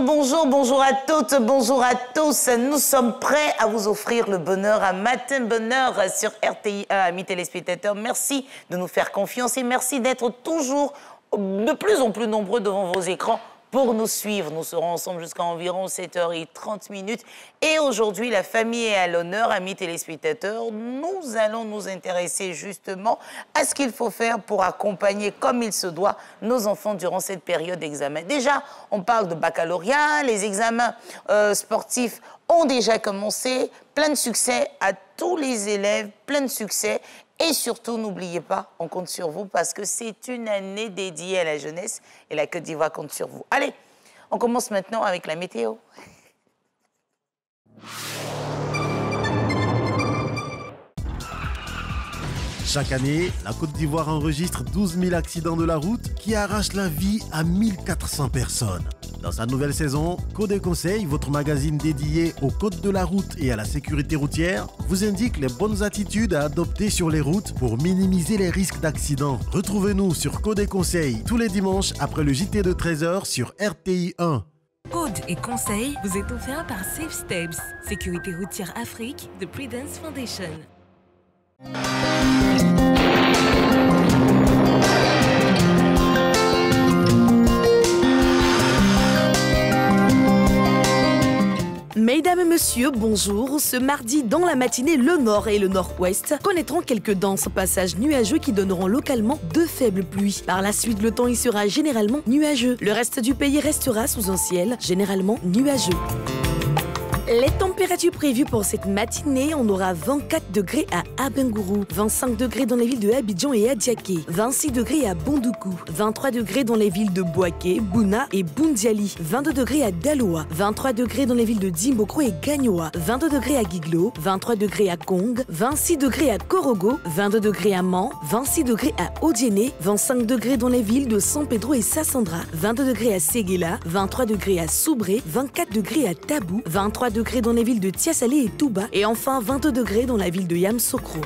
Bonjour à toutes, bonjour à tous. Nous sommes prêts à vous offrir le bonheur à Matin Bonheur sur RTI1, amis téléspectateurs. Merci de nous faire confiance et merci d'être toujours de plus en plus nombreux devant vos écrans pour nous suivre. Nous serons ensemble jusqu'à environ 7h30. Et aujourd'hui, la famille est à l'honneur, amis téléspectateurs. Nous allons nous intéresser justement à ce qu'il faut faire pour accompagner comme il se doit nos enfants durant cette période d'examen. Déjà, on parle de baccalauréat, les examens sportifs ont déjà commencé. Plein de succès à tous les élèves, plein de succès. Et surtout, n'oubliez pas, on compte sur vous parce que c'est une année dédiée à la jeunesse et la Côte d'Ivoire compte sur vous. Allez, on commence maintenant avec la météo. Chaque année, la Côte d'Ivoire enregistre 12 000 accidents de la route qui arrachent la vie à 1400 personnes. Dans sa nouvelle saison, Code Conseil, votre magazine dédié au code de la route et à la sécurité routière, vous indique les bonnes attitudes à adopter sur les routes pour minimiser les risques d'accidents. Retrouvez-nous sur Code Conseil tous les dimanches après le JT de 13h sur RTI1. Code et conseil vous est offert par Safe Steps, Sécurité routière Afrique de Prudence Foundation. Mesdames et messieurs, bonjour. Ce mardi, dans la matinée, le nord et le nord-ouest connaîtront quelques denses passages nuageux qui donneront localement de faibles pluies. Par la suite, le temps y sera généralement nuageux. Le reste du pays restera sous un ciel généralement nuageux. Les températures prévues pour cette matinée, on aura 24 degrés à Abengourou, 25 degrés dans les villes de Abidjan et Adiaké, 26 degrés à Bondoukou, 23 degrés dans les villes de Bouaké, Bouna et Boundiali, 22 degrés à Daloa, 23 degrés dans les villes de Dimbokro et Gagnoa, 22 degrés à Guiglo, 23 degrés à Kong, 26 degrés à Korogo, 22 degrés à Man, 26 degrés à Odiéné, 25 degrés dans les villes de San Pedro et Sassandra, 22 degrés à Séguéla, 23 degrés à Soubré, 24 degrés à Tabou, 23 degrés dans les villes de Tiasalé et Touba et enfin 22 degrés dans la ville de Yamoussoukro.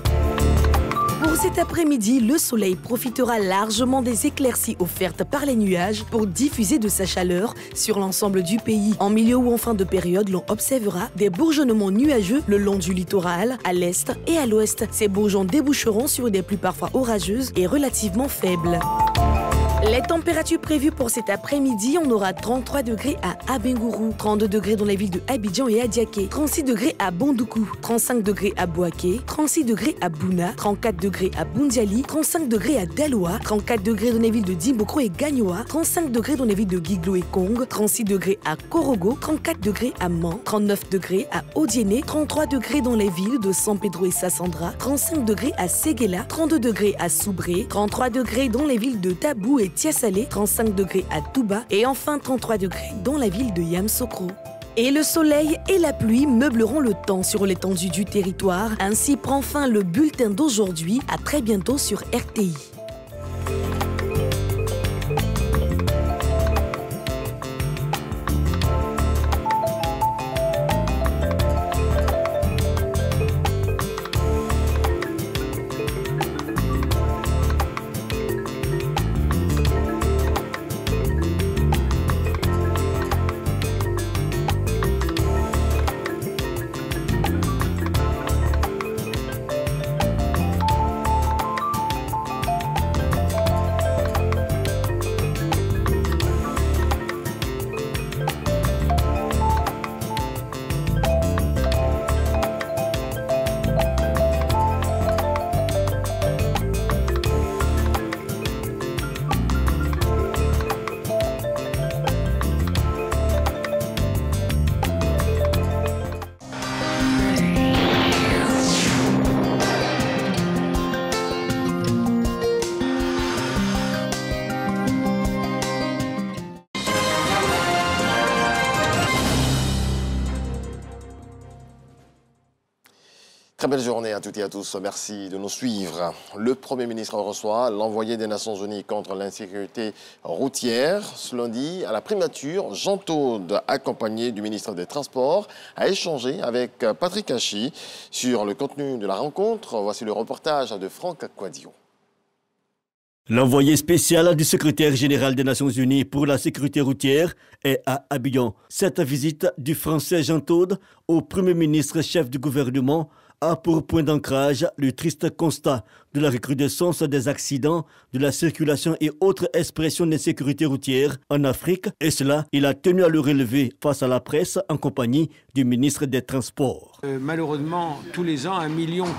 Pour cet après-midi, le soleil profitera largement des éclaircies offertes par les nuages pour diffuser de sa chaleur sur l'ensemble du pays. En milieu ou en fin de période, l'on observera des bourgeonnements nuageux le long du littoral, à l'est et à l'ouest. Ces bourgeons déboucheront sur des pluies parfois orageuses et relativement faibles. Les températures prévues pour cet après-midi, on aura 33 degrés à Abengourou, 32 degrés dans les villes de Abidjan et Adiaké, 36 degrés à Bondoukou, 35 degrés à Bouaké, 36 degrés à Bouna, 34 degrés à Boundiali, 35 degrés à Daloa, 34 degrés dans les villes de Dimbokro et Gagnoa, 35 degrés dans les villes de Guiglo et Kong, 36 degrés à Korogo, 34 degrés à Man, 39 degrés à Odiéné, 33 degrés dans les villes de San Pedro et Sassandra, 35 degrés à Séguéla, 32 degrés à Soubré, 33 degrés dans les villes de Tabou et Tiasalé, 35 degrés à Touba et enfin 33 degrés dans la ville de Yamoussoukro. Et le soleil et la pluie meubleront le temps sur l'étendue du territoire. Ainsi prend fin le bulletin d'aujourd'hui. À très bientôt sur RTI. Très belle journée à toutes et à tous. Merci de nous suivre. Le Premier ministre reçoit l'envoyé des Nations Unies contre l'insécurité routière. Ce lundi, à la primature, Jean Taude, accompagné du ministre des Transports, a échangé avec Patrick Hachi sur le contenu de la rencontre. Voici le reportage de Franck Aquadio. L'envoyé spécial du secrétaire général des Nations Unies pour la sécurité routière est à Abidjan. Cette visite du Français Jean Todt au Premier ministre chef du gouvernement a pour point d'ancrage le triste constat de la recrudescence des accidents, de la circulation et autres expressions d'insécurité routière en Afrique. Et cela, il a tenu à le relever face à la presse en compagnie du ministre des Transports. Malheureusement, tous les ans, 1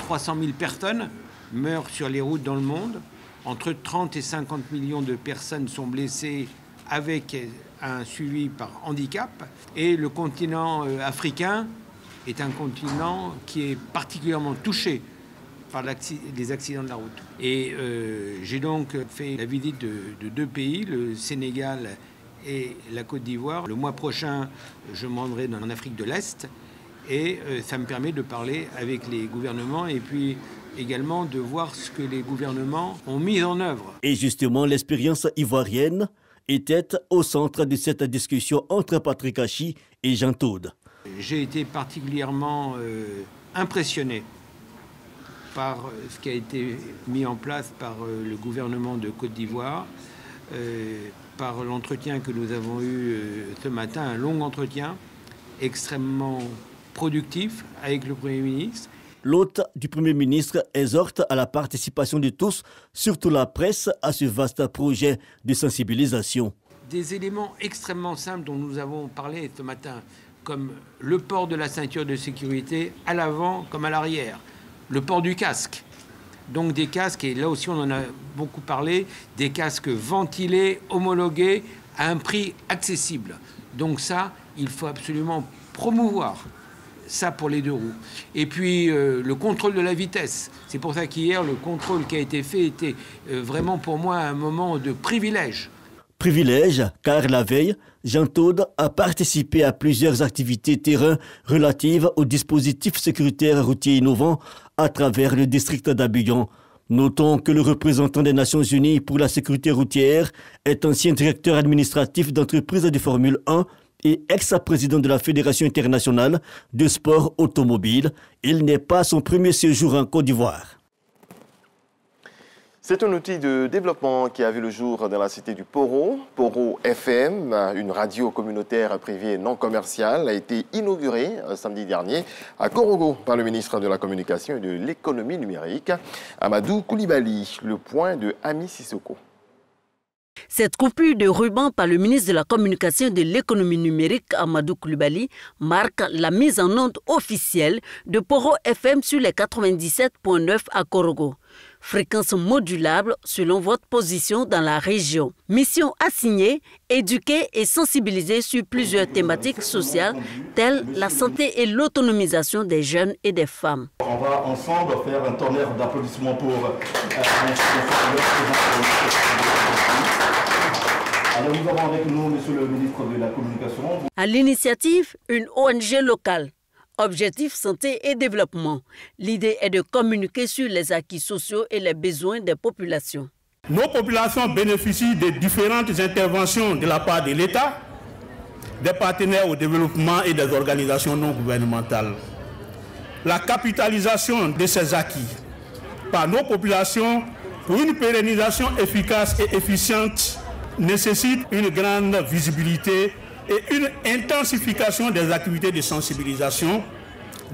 300 000 personnes meurent sur les routes dans le monde. Entre 30 et 50 millions de personnes sont blessées avec un suivi par handicap. Et le continent africain est un continent qui est particulièrement touché par les accidents de la route. Et j'ai donc fait la visite de 2 pays, le Sénégal et la Côte d'Ivoire. Le mois prochain, je me rendrai en Afrique de l'Est et ça me permet de parler avec les gouvernements et puis également de voir ce que les gouvernements ont mis en œuvre. Et justement, l'expérience ivoirienne était au centre de cette discussion entre Patrick Hachi et Jean Todt. J'ai été particulièrement impressionné par ce qui a été mis en place par le gouvernement de Côte d'Ivoire, par l'entretien que nous avons eu ce matin, un long entretien extrêmement productif avec le Premier ministre. L'hôte du Premier ministre exhorte à la participation de tous, surtout la presse, à ce vaste projet de sensibilisation. Des éléments extrêmement simples dont nous avons parlé ce matin, comme le port de la ceinture de sécurité à l'avant comme à l'arrière, le port du casque. Donc des casques, et là aussi on en a beaucoup parlé, des casques ventilés, homologués, à un prix accessible. Donc ça, il faut absolument promouvoir ça pour les 2 roues. Et puis le contrôle de la vitesse. C'est pour ça qu'hier, le contrôle qui a été fait était vraiment pour moi un moment de privilège. Privilège, car la veille, Jean Todt a participé à plusieurs activités terrain relatives aux dispositifs sécuritaires routiers innovants à travers le district d'Abidjan. Notons que le représentant des Nations Unies pour la sécurité routière est ancien directeur administratif d'entreprise de Formule 1 et ex-président de la Fédération internationale de sport automobile. Il n'est pas son premier séjour en Côte d'Ivoire. C'est un outil de développement qui a vu le jour dans la cité du Poro. Poro FM, une radio communautaire privée non commerciale, a été inaugurée samedi dernier à Korogo par le ministre de la Communication et de l'Économie numérique, Amadou Koulibaly. Le point de Ami Sissoko. Cette coupure de ruban par le ministre de la Communication et de l'Économie numérique, Amadou Koulibaly, marque la mise en onde officielle de Poro FM sur les 97.9 à Korogo. Fréquence modulable selon votre position dans la région. Mission assignée, éduquer et sensibiliser sur plusieurs thématiques sociales telles la santé et l'autonomisation des jeunes et des femmes. On va ensemble faire un tonnerre d'applaudissements pour Alors nous avons avec nous monsieur le ministre de la Communication. À l'initiative, une ONG locale. Objectif santé et développement. L'idée est de communiquer sur les acquis sociaux et les besoins des populations. Nos populations bénéficient de différentes interventions de la part de l'État, des partenaires au développement et des organisations non gouvernementales. La capitalisation de ces acquis par nos populations pour une pérennisation efficace et efficiente nécessite une grande visibilité et une intensification des activités de sensibilisation,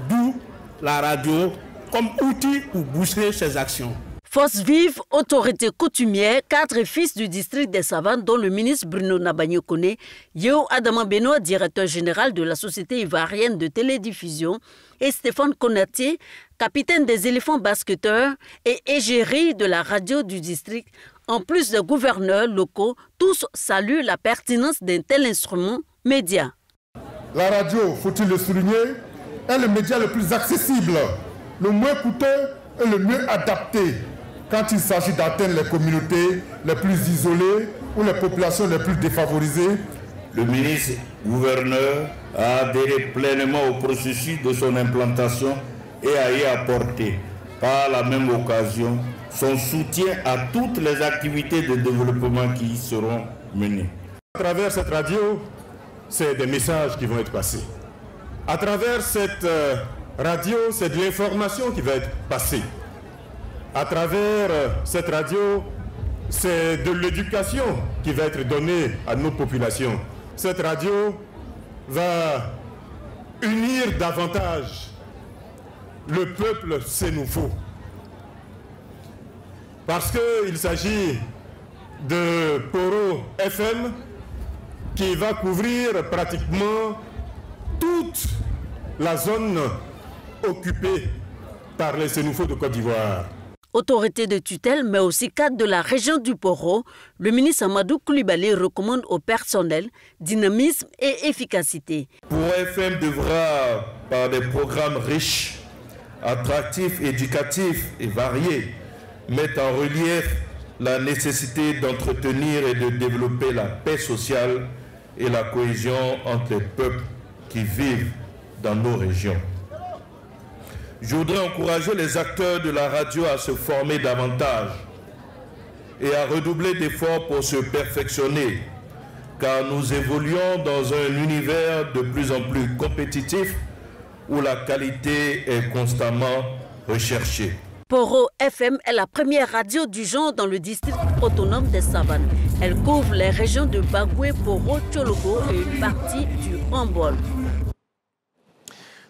d'où la radio comme outil pour booster ces actions. Force vive, autorité coutumière, 4 fils du district des Savanes, dont le ministre Bruno Nabagno-Koné, Yeo Adama Benoît, directeur général de la Société ivoirienne de télédiffusion, et Stéphane Konaté, capitaine des éléphants basketteurs et égérie de la radio du district, en plus des gouverneurs locaux, tous saluent la pertinence d'un tel instrument média. La radio, faut-il le souligner, est le média le plus accessible, le moins coûteux et le mieux adapté quand il s'agit d'atteindre les communautés les plus isolées ou les populations les plus défavorisées. Le ministre gouverneur a adhéré pleinement au processus de son implantation et a y apporté, par la même occasion, son soutien à toutes les activités de développement qui y seront menées. À travers cette radio, c'est des messages qui vont être passés. À travers cette radio, c'est de l'information qui va être passée. À travers cette radio, c'est de l'éducation qui va être donnée à nos populations. Cette radio va unir davantage le peuple sénoufo. Parce qu'il s'agit de Poro FM qui va couvrir pratiquement toute la zone occupée par les Sénoufos de Côte d'Ivoire. Autorité de tutelle, mais aussi cadre de la région du Poro, le ministre Amadou Coulibaly recommande au personnel dynamisme et efficacité. Poro FM devra, par des programmes riches, attractifs, éducatifs et variés, mettre en relief la nécessité d'entretenir et de développer la paix sociale et la cohésion entre les peuples qui vivent dans nos régions. Je voudrais encourager les acteurs de la radio à se former davantage et à redoubler d'efforts pour se perfectionner, car nous évoluons dans un univers de plus en plus compétitif où la qualité est constamment recherchée. Poro FM est la première radio du genre dans le district autonome des Savanes. Elle couvre les régions de Bagoué, Poro, Tchologo et une partie du Hambol.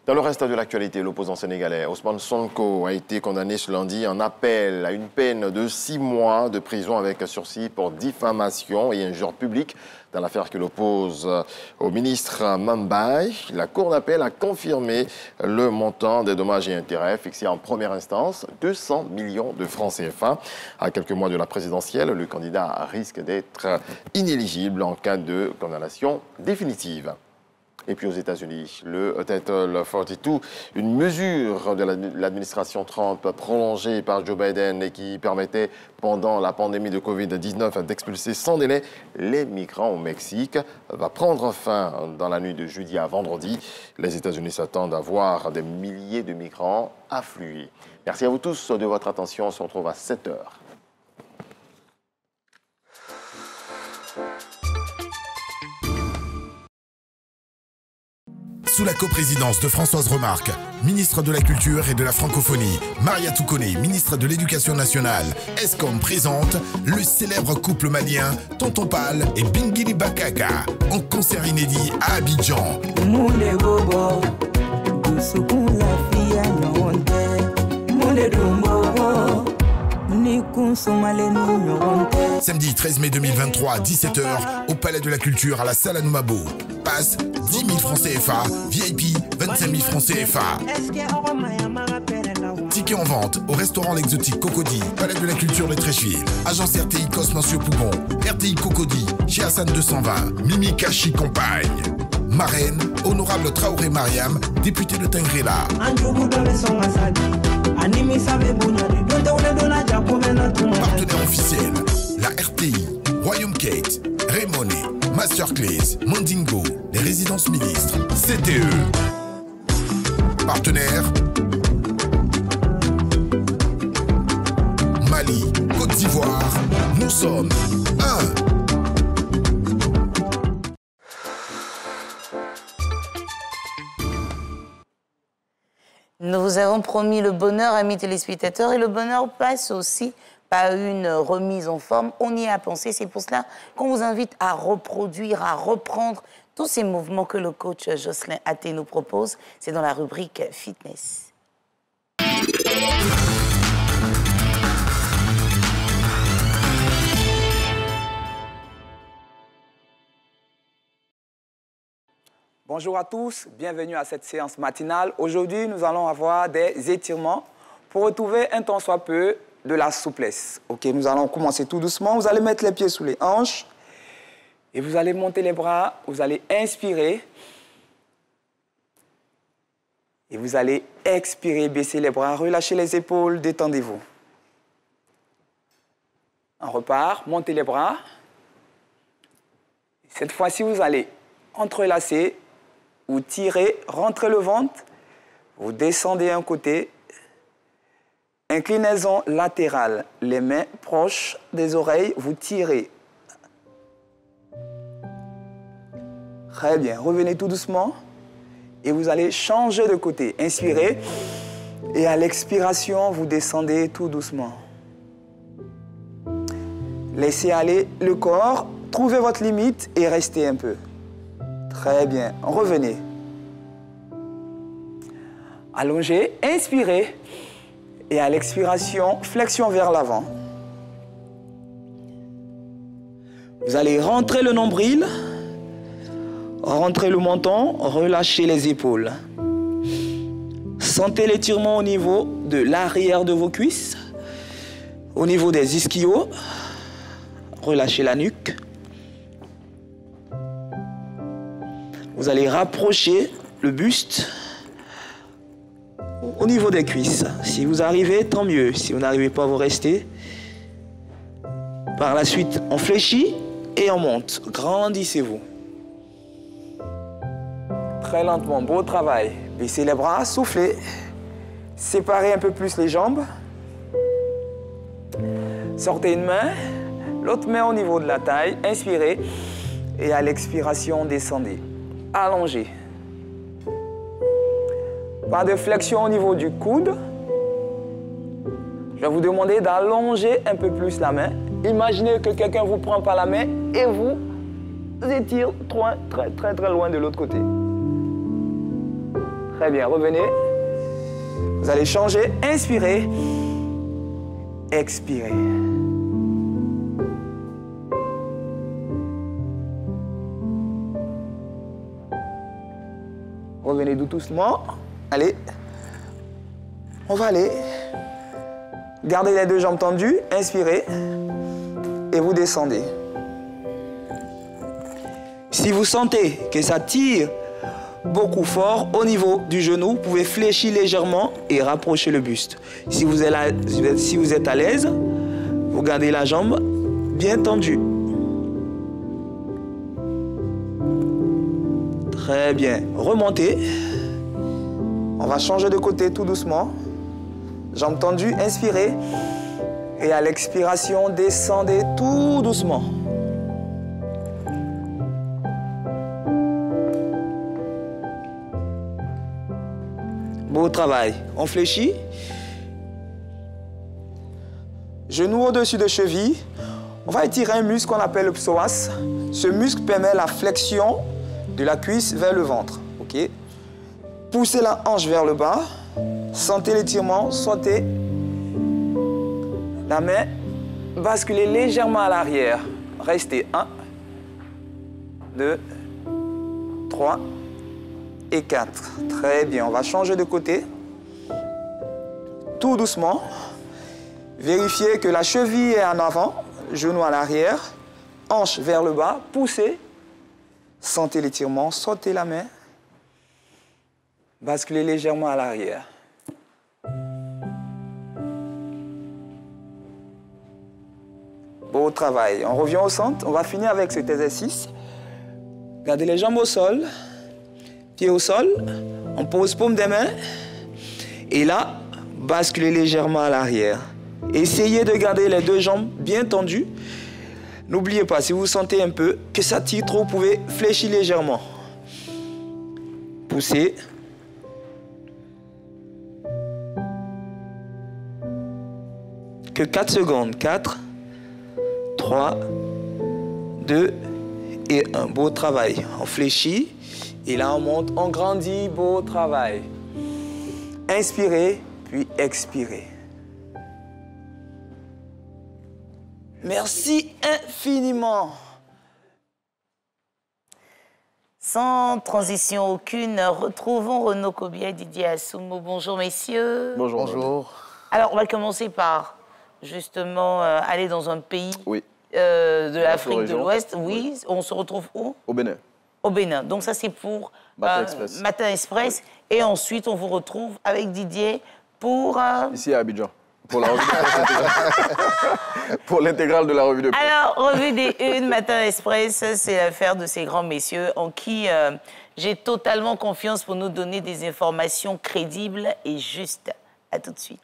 Dans le reste de l'actualité, l'opposant sénégalais Ousmane Sonko a été condamné ce lundi en appel à une peine de 6 mois de prison avec sursis pour diffamation et injure publique dans l'affaire qui l'oppose au ministre Mambaye. La Cour d'appel a confirmé le montant des dommages et intérêts fixé en première instance, 200 millions de francs CFA. À quelques mois de la présidentielle, le candidat risque d'être inéligible en cas de condamnation définitive. Et puis aux États-Unis, le Title 42, une mesure de l'administration Trump prolongée par Joe Biden et qui permettait, pendant la pandémie de Covid-19, d'expulser sans délai les migrants au Mexique, va prendre fin dans la nuit de jeudi à vendredi. Les États-Unis s'attendent à voir des milliers de migrants affluer. Merci à vous tous de votre attention. On se retrouve à 7 h. Sous la coprésidence de Françoise Remarque, ministre de la Culture et de la Francophonie, Maria Toukoné, ministre de l'Éducation nationale, ESCOM présente le célèbre couple malien Tonton Pal et Bingili Bakaka en concert inédit à Abidjan. Samedi 13 mai 2023 à 17 h au Palais de la Culture à la Salle Anoumabo. Passe 10 000 francs CFA, VIP 25 000 francs CFA. Tickets en vente au restaurant L'Exotique Cocody, Palais de la Culture de Trécheville. Agence RTI Cosmencio Pougon, RTI Cocody, chez Hassan 220, Mimi Kachi Compagne. Marraine, honorable Traoré Mariam, député de Tingrela. Partenaire officiel, la RTI, Royaume Kate, Raymoné, Masterclass, Mandingo, les résidences ministres, CTE. Partenaire, Mali, Côte d'Ivoire, nous sommes un. Nous vous avons promis le bonheur, amis téléspectateurs, et le bonheur passe aussi par une remise en forme. On y a pensé, c'est pour cela qu'on vous invite à reproduire, à reprendre tous ces mouvements que le coach Jocelyn Athé nous propose. C'est dans la rubrique Fitness. Bonjour à tous, bienvenue à cette séance matinale. Aujourd'hui, nous allons avoir des étirements pour retrouver un tant soit peu de la souplesse. Ok, nous allons commencer tout doucement. Vous allez mettre les pieds sous les hanches et vous allez monter les bras. Vous allez inspirer et vous allez expirer, baisser les bras, relâchez les épaules, détendez-vous. On repart, montez les bras. Cette fois-ci, vous allez entrelacer. Vous tirez, rentrez le ventre, vous descendez un côté, inclinaison latérale, les mains proches des oreilles, vous tirez. Très bien, revenez tout doucement et vous allez changer de côté. Inspirez et à l'expiration, vous descendez tout doucement. Laissez aller le corps, trouvez votre limite et restez un peu. Très bien, revenez. Allongez, inspirez. Et à l'expiration, flexion vers l'avant. Vous allez rentrer le nombril, rentrer le menton, relâchez les épaules. Sentez l'étirement au niveau de l'arrière de vos cuisses, au niveau des ischios. Relâchez la nuque. Vous allez rapprocher le buste au niveau des cuisses. Si vous arrivez, tant mieux. Si vous n'arrivez pas, vous restez. Par la suite, on fléchit et on monte. Grandissez-vous. Très lentement, beau travail. Baissez les bras, soufflez. Séparez un peu plus les jambes. Sortez une main, l'autre main au niveau de la taille. Inspirez. Et à l'expiration, descendez. Allongez. Pas de flexion au niveau du coude. Je vais vous demander d'allonger un peu plus la main. Imaginez que quelqu'un vous prend par la main et vous étire très loin de l'autre côté. Très bien, revenez. Vous allez changer, inspirez, expirez. Revenez doucement. Allez. On va aller. Gardez les deux jambes tendues, inspirez et vous descendez. Si vous sentez que ça tire beaucoup fort au niveau du genou, vous pouvez fléchir légèrement et rapprocher le buste. Si vous êtes à l'aise, vous gardez la jambe bien tendue. Très bien. Remontez. On va changer de côté tout doucement. Jambes tendues, inspirez. Et à l'expiration, descendez tout doucement. Beau travail. On fléchit. Genoux au-dessus de cheville. On va étirer un muscle qu'on appelle le psoas. Ce muscle permet la flexion de la cuisse vers le ventre. Ok. Poussez la hanche vers le bas. Sentez l'étirement. Sautez la main. Basculez légèrement à l'arrière. Restez 1, 2, 3 et 4. Très bien. On va changer de côté. Tout doucement. Vérifiez que la cheville est en avant, genou à l'arrière, hanche vers le bas, poussez. Sentez l'étirement, sautez la main. Basculez légèrement à l'arrière. Beau travail. On revient au centre. On va finir avec cet exercice. Gardez les jambes au sol. Pieds au sol. On pose paume des mains. Et là, basculez légèrement à l'arrière. Essayez de garder les deux jambes bien tendues. N'oubliez pas, si vous sentez un peu que ça tire trop, vous pouvez fléchir légèrement. Poussez. Que 4 secondes. 4, 3, 2 et 1. Beau travail. On fléchit. Et là, on monte, on grandit. Beau travail. Inspirez, puis expirez. Merci infiniment. Sans transition aucune, retrouvons Renaud Kobia et Didier Assoumo. Bonjour messieurs. Bonjour. Bonjour. Alors on va commencer par justement aller dans un pays oui. De l'Afrique de l'Ouest. Oui. On se retrouve où? Au Bénin. Au Bénin. Donc ça c'est pour Matin Express. Oui. Et ensuite on vous retrouve avec Didier pour... Ici à Abidjan. Pour l'intégrale de la revue de presse. Alors, revue des Unes, Matin Express, c'est l'affaire de ces grands messieurs en qui j'ai totalement confiance pour nous donner des informations crédibles et justes. À tout de suite.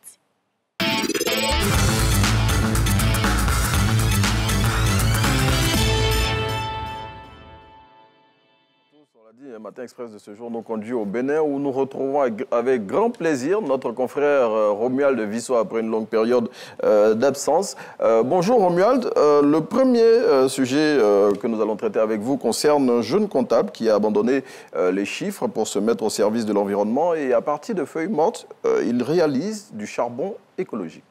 Un matin express de ce jour nous conduit au Bénin où nous retrouvons avec grand plaisir notre confrère Romuald Visso après une longue période d'absence. Bonjour Romuald, le premier sujet que nous allons traiter avec vous concerne un jeune comptable qui a abandonné les chiffres pour se mettre au service de l'environnement et à partir de feuilles mortes, il réalise du charbon écologique.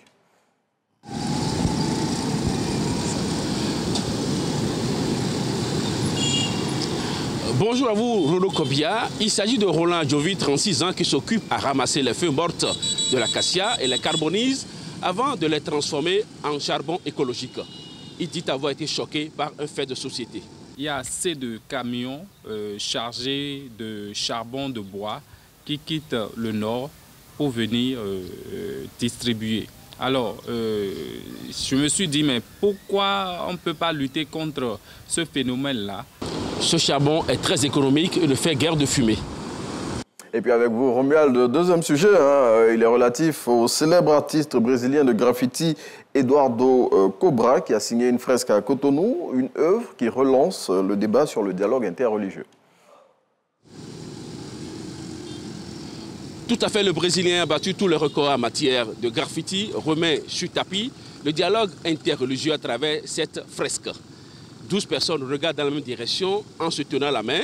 Bonjour à vous, Rono Kobia. Il s'agit de Roland Jovi, 36 ans, qui s'occupe à ramasser les feuilles mortes de l'acacia et les carbonise avant de les transformer en charbon écologique. Il dit avoir été choqué par un fait de société. Il y a assez de camions chargés de charbon de bois qui quittent le nord pour venir distribuer. Alors, je me suis dit, mais pourquoi on ne peut pas lutter contre ce phénomène-là? Ce charbon est très économique et ne fait guère de fumée. Et puis avec vous, Romuald, deuxième sujet, il est relatif au célèbre artiste brésilien de graffiti Eduardo Cobra qui a signé une fresque à Cotonou, une œuvre qui relance le débat sur le dialogue interreligieux. Tout à fait, le Brésilien a battu tous les records en matière de graffiti, remet sur tapis le dialogue interreligieux à travers cette fresque. 12 personnes regardent dans la même direction en se tenant la main,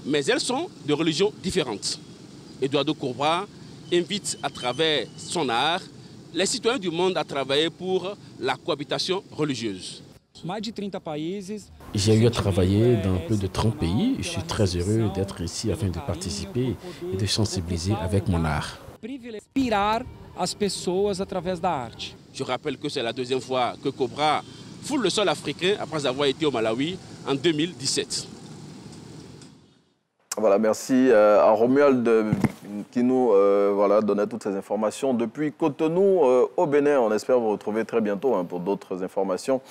mais elles sont de religions différentes. Eduardo Cobra invite à travers son art les citoyens du monde à travailler pour la cohabitation religieuse. J'ai eu à travailler dans plus de 30 pays. Je suis très heureux d'être ici afin de participer et de sensibiliser avec mon art. Je rappelle que c'est la deuxième fois que Cobra foule le sol africain après avoir été au Malawi en 2017. Voilà, merci à Romuald qui nous donnait toutes ces informations depuis Cotonou au Bénin. On espère vous retrouver très bientôt pour d'autres informations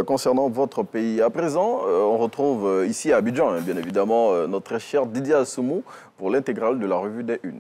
concernant votre pays. À présent, on retrouve ici à Abidjan, bien évidemment, notre très cher Didier Assoumou pour l'intégrale de la revue des Unes.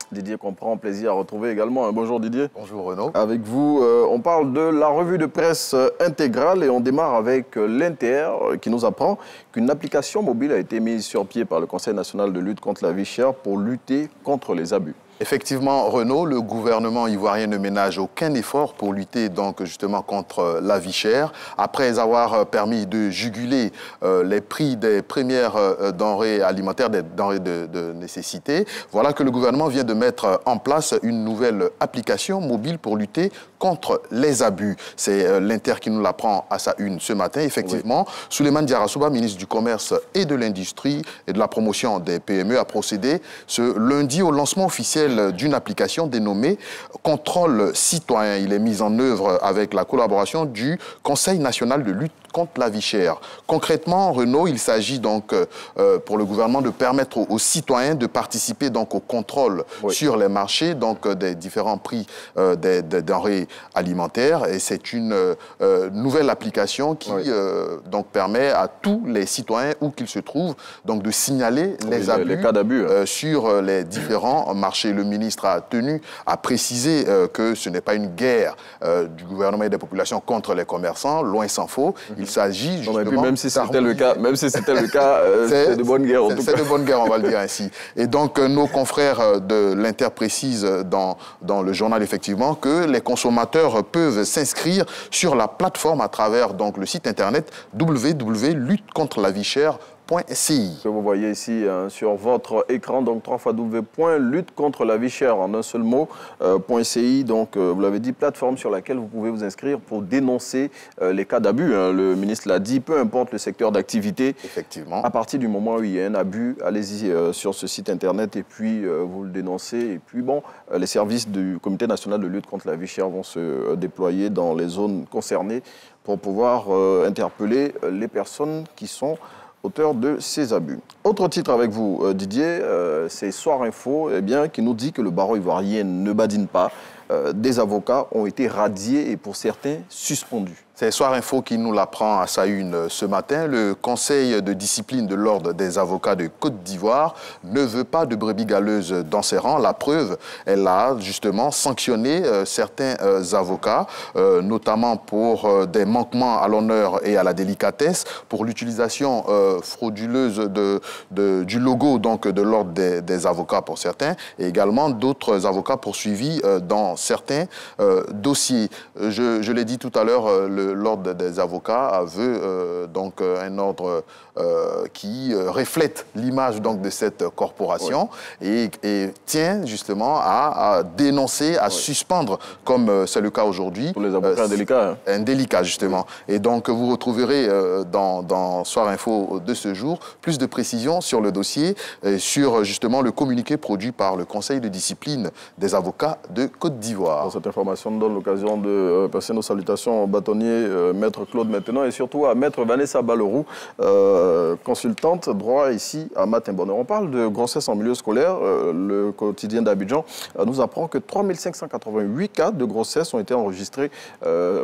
Didier qu'on prend plaisir à retrouver également. Bonjour Didier. Bonjour Renaud. Avec vous, on parle de la revue de presse intégrale et on démarre avec l'Inter qui nous apprend qu'une application mobile a été mise sur pied par le Conseil national de lutte contre la vie chère pour lutter contre les abus. Effectivement, Renaud, le gouvernement ivoirien ne ménage aucun effort pour lutter donc justement contre la vie chère. Après avoir permis de juguler les prix des premières denrées alimentaires, des denrées de nécessité, voilà que le gouvernement vient de mettre en place une nouvelle application mobile pour lutter contre les abus. C'est l'Inter qui nous l'apprend à sa une ce matin. Effectivement, oui. Souleymane Diarra-Souba, ministre du Commerce et de l'Industrie et de la promotion des PME, a procédé ce lundi au lancement officiel d'une application dénommée Contrôle Citoyen. Il est mis en œuvre avec la collaboration du Conseil national de lutte contre la vie chère. Concrètement, Renaud, il s'agit donc pour le gouvernement de permettre aux citoyens de participer donc au contrôle sur les marchés donc des différents prix des denrées alimentaires. Et c'est une nouvelle application qui donc permet à tous les citoyens où qu'ils se trouvent donc de signaler les abus, les cas d'abus sur les différents marchés. Le ministre a tenu à préciser que ce n'est pas une guerre du gouvernement et des populations contre les commerçants, loin s'en faut. Il s'agit justement... Et puis même si c'était le cas, c'est de bonne guerre en tout cas. C'est de bonne guerre, on va le dire ainsi. Et donc nos confrères de l'Inter précisent dans le journal effectivement que les consommateurs peuvent s'inscrire sur la plateforme à travers donc le site internet www.luttecontrelavie-chère.ci. Que vous voyez ici sur votre écran, donc www.luttecontrelavie-chère en un seul mot, .ci, donc vous l'avez dit, plateforme sur laquelle vous pouvez vous inscrire pour dénoncer les cas d'abus. Le ministre l'a dit, peu importe le secteur d'activité. Effectivement. À partir du moment où il y a un abus, allez-y sur ce site internet et puis vous le dénoncez. Et puis bon, les services du Comité national de lutte contre la vie chère vont se déployer dans les zones concernées pour pouvoir interpeller les personnes qui sont auteur de ces abus. Autre titre avec vous, Didier, c'est Soir Info qui nous dit que le barreau ivoirien ne badine pas. Des avocats ont été radiés et pour certains suspendus. C'est Soir Info qui nous l'apprend à sa une ce matin. Le Conseil de discipline de l'Ordre des avocats de Côte d'Ivoire ne veut pas de brebis galeuses dans ses rangs. La preuve, elle a justement sanctionné certains avocats, notamment pour des manquements à l'honneur et à la délicatesse, pour l'utilisation frauduleuse du logo donc, de l'Ordre des avocats pour certains, et également d'autres avocats poursuivis dans certains dossiers. Je l'ai dit tout à l'heure, l'Ordre des avocats veut donc un ordre qui reflète l'image donc de cette corporation et tient justement à dénoncer, à suspendre, comme c'est le cas aujourd'hui. Pour les avocats indélicats. Indélicats, justement. Et donc, vous retrouverez dans Soir Info de ce jour plus de précisions sur le dossier, sur justement le communiqué produit par le Conseil de discipline des avocats de Côte d'Ivoire. Cette information nous donne l'occasion de passer nos salutations au bâtonnier Maître Claude maintenant et surtout à Maître Vanessa Balleroux, consultante droit ici à Matin Bonheur. On parle de grossesse en milieu scolaire. Le quotidien d'Abidjan nous apprend que 3588 cas de grossesse ont été enregistrés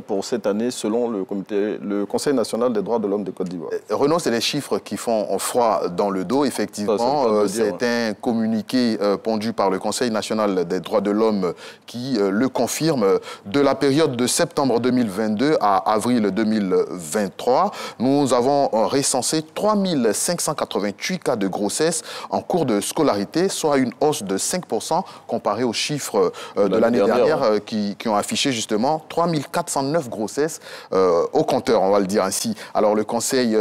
pour cette année selon le Conseil national des droits de l'homme de Côte d'Ivoire. Renaud, c'est les chiffres qui font froid dans le dos. Effectivement, c'est un communiqué pondu par le Conseil national des droits de l'homme qui le confirme. De la période de septembre 2022 à avril 2023, nous avons recensé 3588 cas de grossesse en cours de scolarité, soit une hausse de 5% comparé aux chiffres de l'année dernière qui ont affiché justement 3409 grossesses au compteur, on va le dire ainsi. Alors le Conseil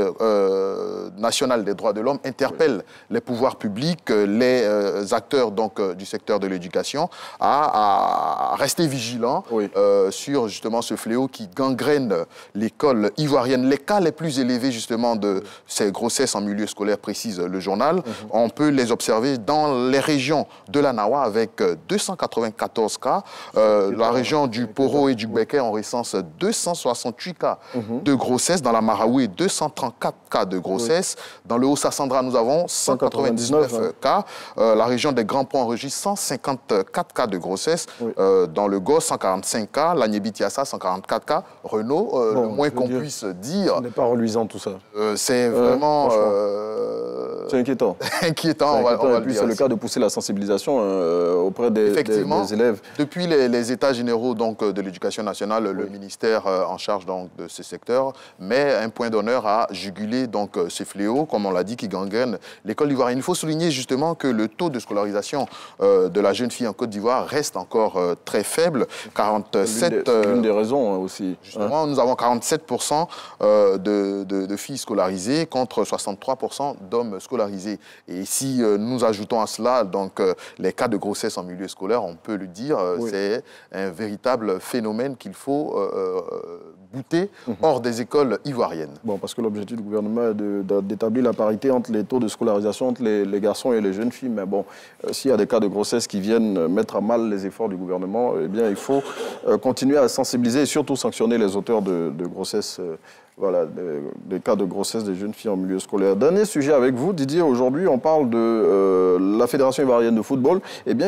national des droits de l'homme interpelle les pouvoirs publics, les acteurs donc, du secteur de l'éducation à rester vigilants sur justement ce fléau qui gangrène l'école ivoirienne. Les cas les plus élevés justement de ces grossesses en milieu scolaire, précise le journal, on peut les observer dans les régions de la Nawa avec 294 cas. La région du Poro et du Béké, on recense 268 cas de grossesse. Dans la Maraoui, 234 cas de grossesse. Dans le Haut-Sassandra, nous avons 199 cas. La région des Grands Ponts enregistre 154 cas de grossesse. Dans le Go, 145 cas. La Niébitiassa, 144 cas. Renaud, le moins qu'on puisse dire... Ce n'est pas reluisant tout ça. C'est vraiment... c'est inquiétant. Inquiétant, on va le dire. C'est le cas de pousser la sensibilisation auprès des élèves. Depuis les États généraux donc, de l'éducation nationale, le ministère en charge donc, de ce secteur met un point d'honneur à juguler donc, ces fléaux, comme on l'a dit, qui gangrènent l'école ivoirienne. Il faut souligner justement que le taux de scolarisation de la jeune fille en Côte d'Ivoire reste encore très faible. 47... C'est l'une des raisons aussi. Justement, nous avons 47% de filles scolarisées contre 63% d'hommes scolarisés. Et si nous ajoutons à cela donc, les cas de grossesse en milieu scolaire, on peut le dire, c'est un véritable phénomène qu'il faut bouter hors des écoles ivoiriennes. Bon, parce que l'objectif du gouvernement est d'établir la parité entre les taux de scolarisation entre les garçons et les jeunes filles. Mais bon, s'il y a des cas de grossesse qui viennent mettre à mal les efforts du gouvernement, eh bien, il faut continuer à sensibiliser et surtout sanctionner les auteurs de grossesse. Voilà, des cas de grossesse des jeunes filles en milieu scolaire. Dernier sujet avec vous, Didier. Aujourd'hui, on parle de la Fédération ivoirienne de football,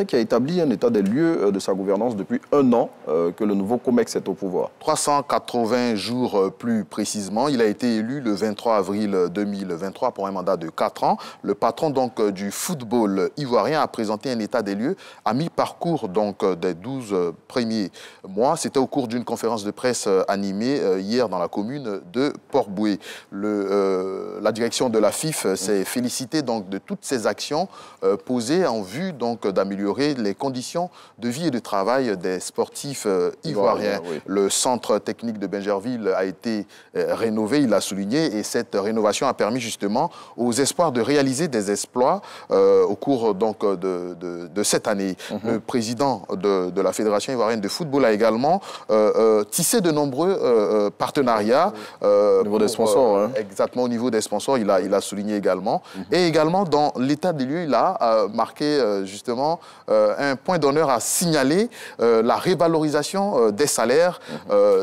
qui a établi un état des lieux de sa gouvernance depuis 1 an que le nouveau COMEX est au pouvoir. 380 jours plus précisément. Il a été élu le 23 avril 2023 pour un mandat de 4 ans. Le patron donc, du football ivoirien a présenté un état des lieux à mi-parcours donc, des 12 premiers mois. C'était au cours d'une conférence de presse animée hier dans la commune de Port-Boué. La direction de la FIF s'est félicitée donc, de toutes ces actions posées en vue d'améliorer les conditions de vie et de travail des sportifs ivoiriens. Le centre technique de Bingerville a été rénové, il l'a souligné, et cette rénovation a permis justement aux espoirs de réaliser des exploits au cours donc, de cette année. Le président de la Fédération ivoirienne de football a également tissé de nombreux partenariats. Au niveau des sponsors. Exactement, au niveau des sponsors, il a souligné également. Et également, dans l'état des lieux, il a marqué justement un point d'honneur à signaler la révalorisation des salaires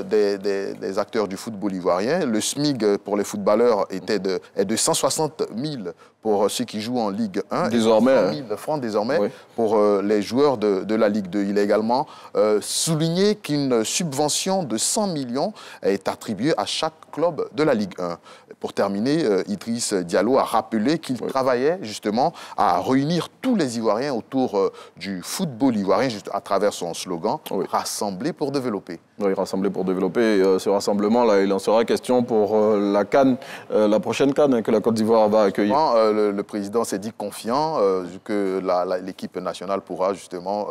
des acteurs du football ivoirien. Le SMIG pour les footballeurs est de 160 000 pour ceux qui jouent en Ligue 1 désormais, et 100 000 francs désormais pour les joueurs de la Ligue 2. Il a également souligné qu'une subvention de 100 millions est attribuée à chaque club de la Ligue 1. Pour terminer, Idriss Diallo a rappelé qu'il travaillait justement à réunir tous les Ivoiriens autour du football ivoirien juste à travers son slogan « Rassembler pour développer ». Oui, rassembler pour développer. Ce rassemblement-là, il en sera question pour la CAN, la prochaine CAN que la Côte d'Ivoire va accueillir. Le président s'est dit confiant que l'équipe nationale pourra justement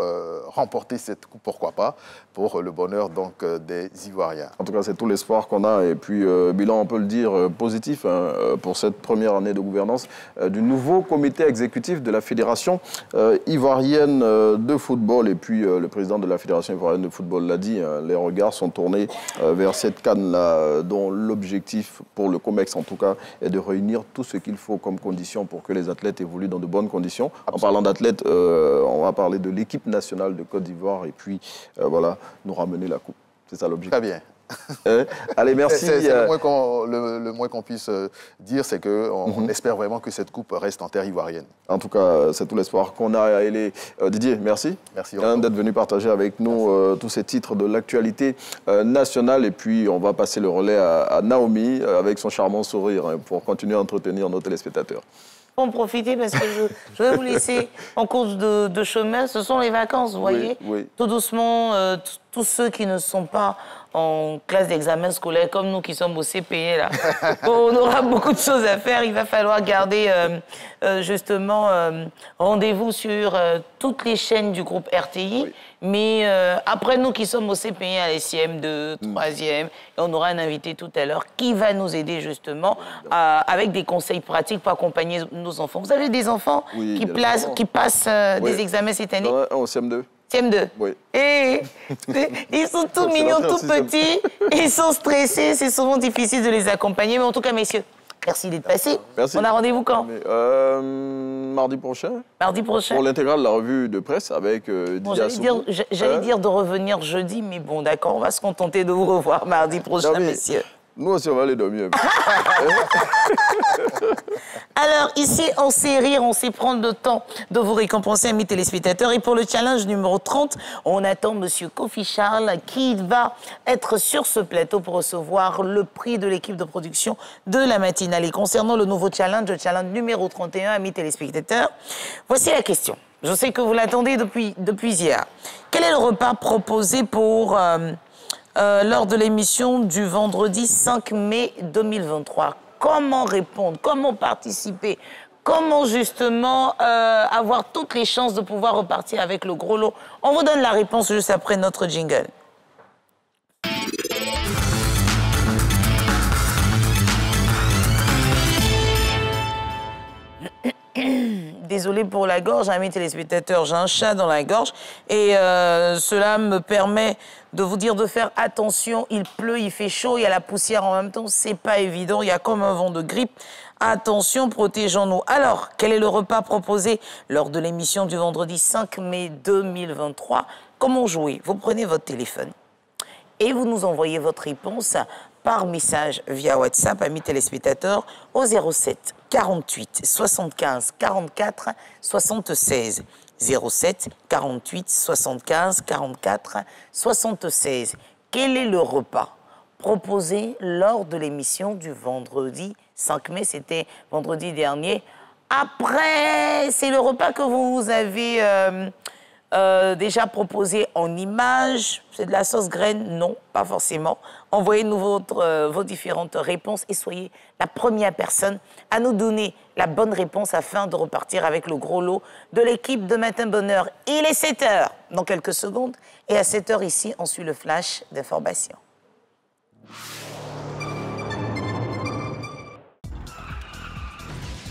remporter cette coupe, pourquoi pas, pour le bonheur donc des Ivoiriens. En tout cas, c'est tout l'espoir qu'on a. Et puis, bilan, on peut le dire, positif pour cette première année de gouvernance du nouveau comité exécutif de la Fédération ivoirienne de football. Et puis, le président de la Fédération ivoirienne de football l'a dit, les regards sont tournés vers cette CAN-là, dont l'objectif pour le COMEX, en tout cas, est de réunir tout ce qu'il faut comme conditions pour que les athlètes évoluent dans de bonnes conditions. Absolument. En parlant d'athlètes, on va parler de l'équipe nationale de Côte d'Ivoire et puis, voilà, nous ramener la coupe. C'est ça l'objectif. Très bien. Allez, merci. Le moins qu'on puisse dire, c'est qu'on espère vraiment que cette coupe reste en terre ivoirienne. En tout cas, c'est tout l'espoir qu'on a. Didier, merci. Merci d'être venu partager avec nous tous ces titres de l'actualité nationale. Et puis, on va passer le relais à Naomi avec son charmant sourire pour continuer à entretenir nos téléspectateurs. En profiter parce que je vais vous laisser en cours de chemin. Ce sont les vacances, vous voyez. Tout doucement, tous ceux qui ne sont pas en classe d'examen scolaire, comme nous qui sommes au CPE, là, on aura beaucoup de choses à faire. Il va falloir garder justement rendez-vous sur toutes les chaînes du groupe RTI. Mais après nous qui sommes au CPE, à l'SIM2, 3e, on aura un invité tout à l'heure qui va nous aider justement avec des conseils pratiques pour accompagner nos enfants. Vous avez des enfants qui passent des examens cette année? Au CM2. CM2. Oui. Et ils sont tout mignons, tout petits, ils sont stressés, c'est souvent difficile de les accompagner. Mais en tout cas, messieurs, merci d'être passés. Merci. On a rendez-vous quand? Mardi prochain. Mardi prochain. Pour l'intégrale de la revue de presse avec Didier Assou. J'allais dire de revenir jeudi, mais bon, d'accord, on va se contenter de vous revoir mardi prochain, messieurs. Nous aussi, on va aller dormir. Alors, ici, on sait rire, on sait prendre le temps de vous récompenser, amis téléspectateurs. Et pour le challenge numéro 30, on attend M. Kofi Charles qui va être sur ce plateau pour recevoir le prix de l'équipe de production de la matinale. Et concernant le nouveau challenge, le challenge numéro 31, amis téléspectateurs, voici la question. Je sais que vous l'attendez depuis hier. Quel est le repas proposé pour... lors de l'émission du vendredi 5 mai 2023. Comment répondre? Comment participer? Comment justement avoir toutes les chances de pouvoir repartir avec le gros lot? On vous donne la réponse juste après notre jingle. Désolée pour la gorge, amis téléspectateurs, j'ai un chat dans la gorge et cela me permet de vous dire de faire attention. Il pleut, il fait chaud, il y a la poussière en même temps, c'est pas évident, il y a comme un vent de grippe. Attention, protégeons-nous. Alors, quel est le repas proposé lors de l'émission du vendredi 5 mai 2023? Comment jouer? Vous prenez votre téléphone et vous nous envoyez votre réponse par message via WhatsApp, amis téléspectateurs, au 07 48 75 44 76. 07 48 75 44 76. Quel est le repas proposé lors de l'émission du vendredi 5 mai? C'était vendredi dernier. Après, c'est le repas que vous avez déjà proposé en images. C'est de la sauce graine? Non, pas forcément. Envoyez-nous vos différentes réponses et soyez la première personne à nous donner la bonne réponse afin de repartir avec le gros lot de l'équipe de Matin Bonheur. Il est 7h dans quelques secondes et à 7h ici, on suit le flash d'information.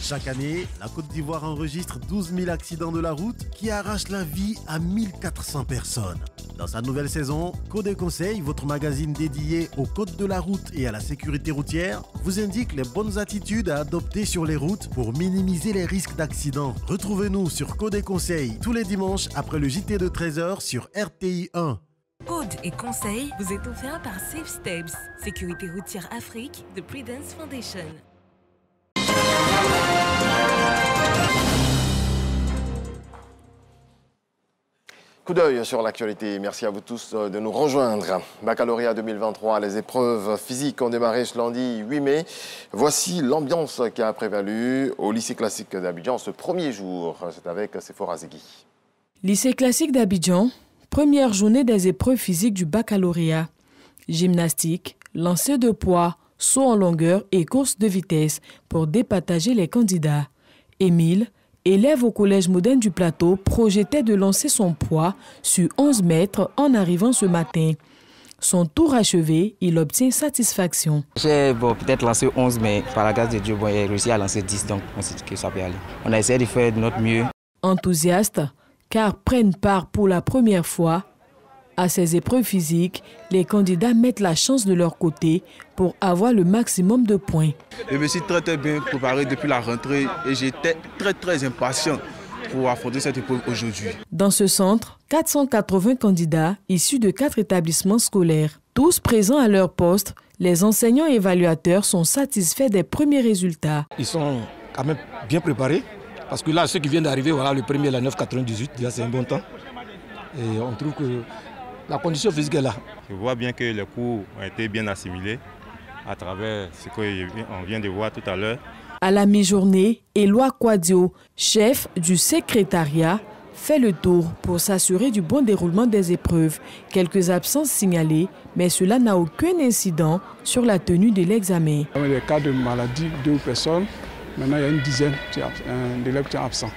Chaque année, la Côte d'Ivoire enregistre 12 000 accidents de la route qui arrachent la vie à 1400 personnes. Dans sa nouvelle saison, Code Conseil, votre magazine dédié au code de la route et à la sécurité routière, vous indique les bonnes attitudes à adopter sur les routes pour minimiser les risques d'accidents. Retrouvez-nous sur Code Conseil tous les dimanches après le JT de 13h sur RTI 1. Code et conseils vous est offert par Safe Steps, Sécurité routière Afrique de Prudence Foundation. Coup d'œil sur l'actualité. Merci à vous tous de nous rejoindre. Baccalauréat 2023, les épreuves physiques ont démarré ce lundi 8 mai. Voici l'ambiance qui a prévalu au lycée classique d'Abidjan ce premier jour. C'est avec Sephora Zegui. Lycée classique d'Abidjan, première journée des épreuves physiques du baccalauréat. Gymnastique, lancer de poids, saut en longueur et course de vitesse pour départager les candidats. Émile, élève au collège moderne du plateau, projetait de lancer son poids sur 11 mètres en arrivant ce matin. Son tour achevé, il obtient satisfaction. J'ai peut-être lancé 11, mais par la grâce de Dieu, j'ai réussi à lancer 10, donc on sait que ça peut aller. On a essayé de faire de notre mieux. Enthousiastes, car prennent part pour la première fois à ces épreuves physiques, les candidats mettent la chance de leur côté pour avoir le maximum de points. Je me suis très bien préparé depuis la rentrée et j'étais très impatient pour affronter cette épreuve aujourd'hui. Dans ce centre, 480 candidats issus de 4 établissements scolaires. Tous présents à leur poste, les enseignants et évaluateurs sont satisfaits des premiers résultats. Ils sont quand même bien préparés parce que là, ceux qui viennent d'arriver, voilà, le premier, la 9,98, c'est un bon temps. Et on trouve que la condition physique est là. Je vois bien que les cours ont été bien assimilés à travers ce qu'on vient de voir tout à l'heure. À la mi-journée, Éloi Quadio, chef du secrétariat, fait le tour pour s'assurer du bon déroulement des épreuves. Quelques absences signalées, mais cela n'a aucun incident sur la tenue de l'examen. Dans les cas de maladie, 2 personnes, maintenant il y a une dizaine d'élèves qui sont absents.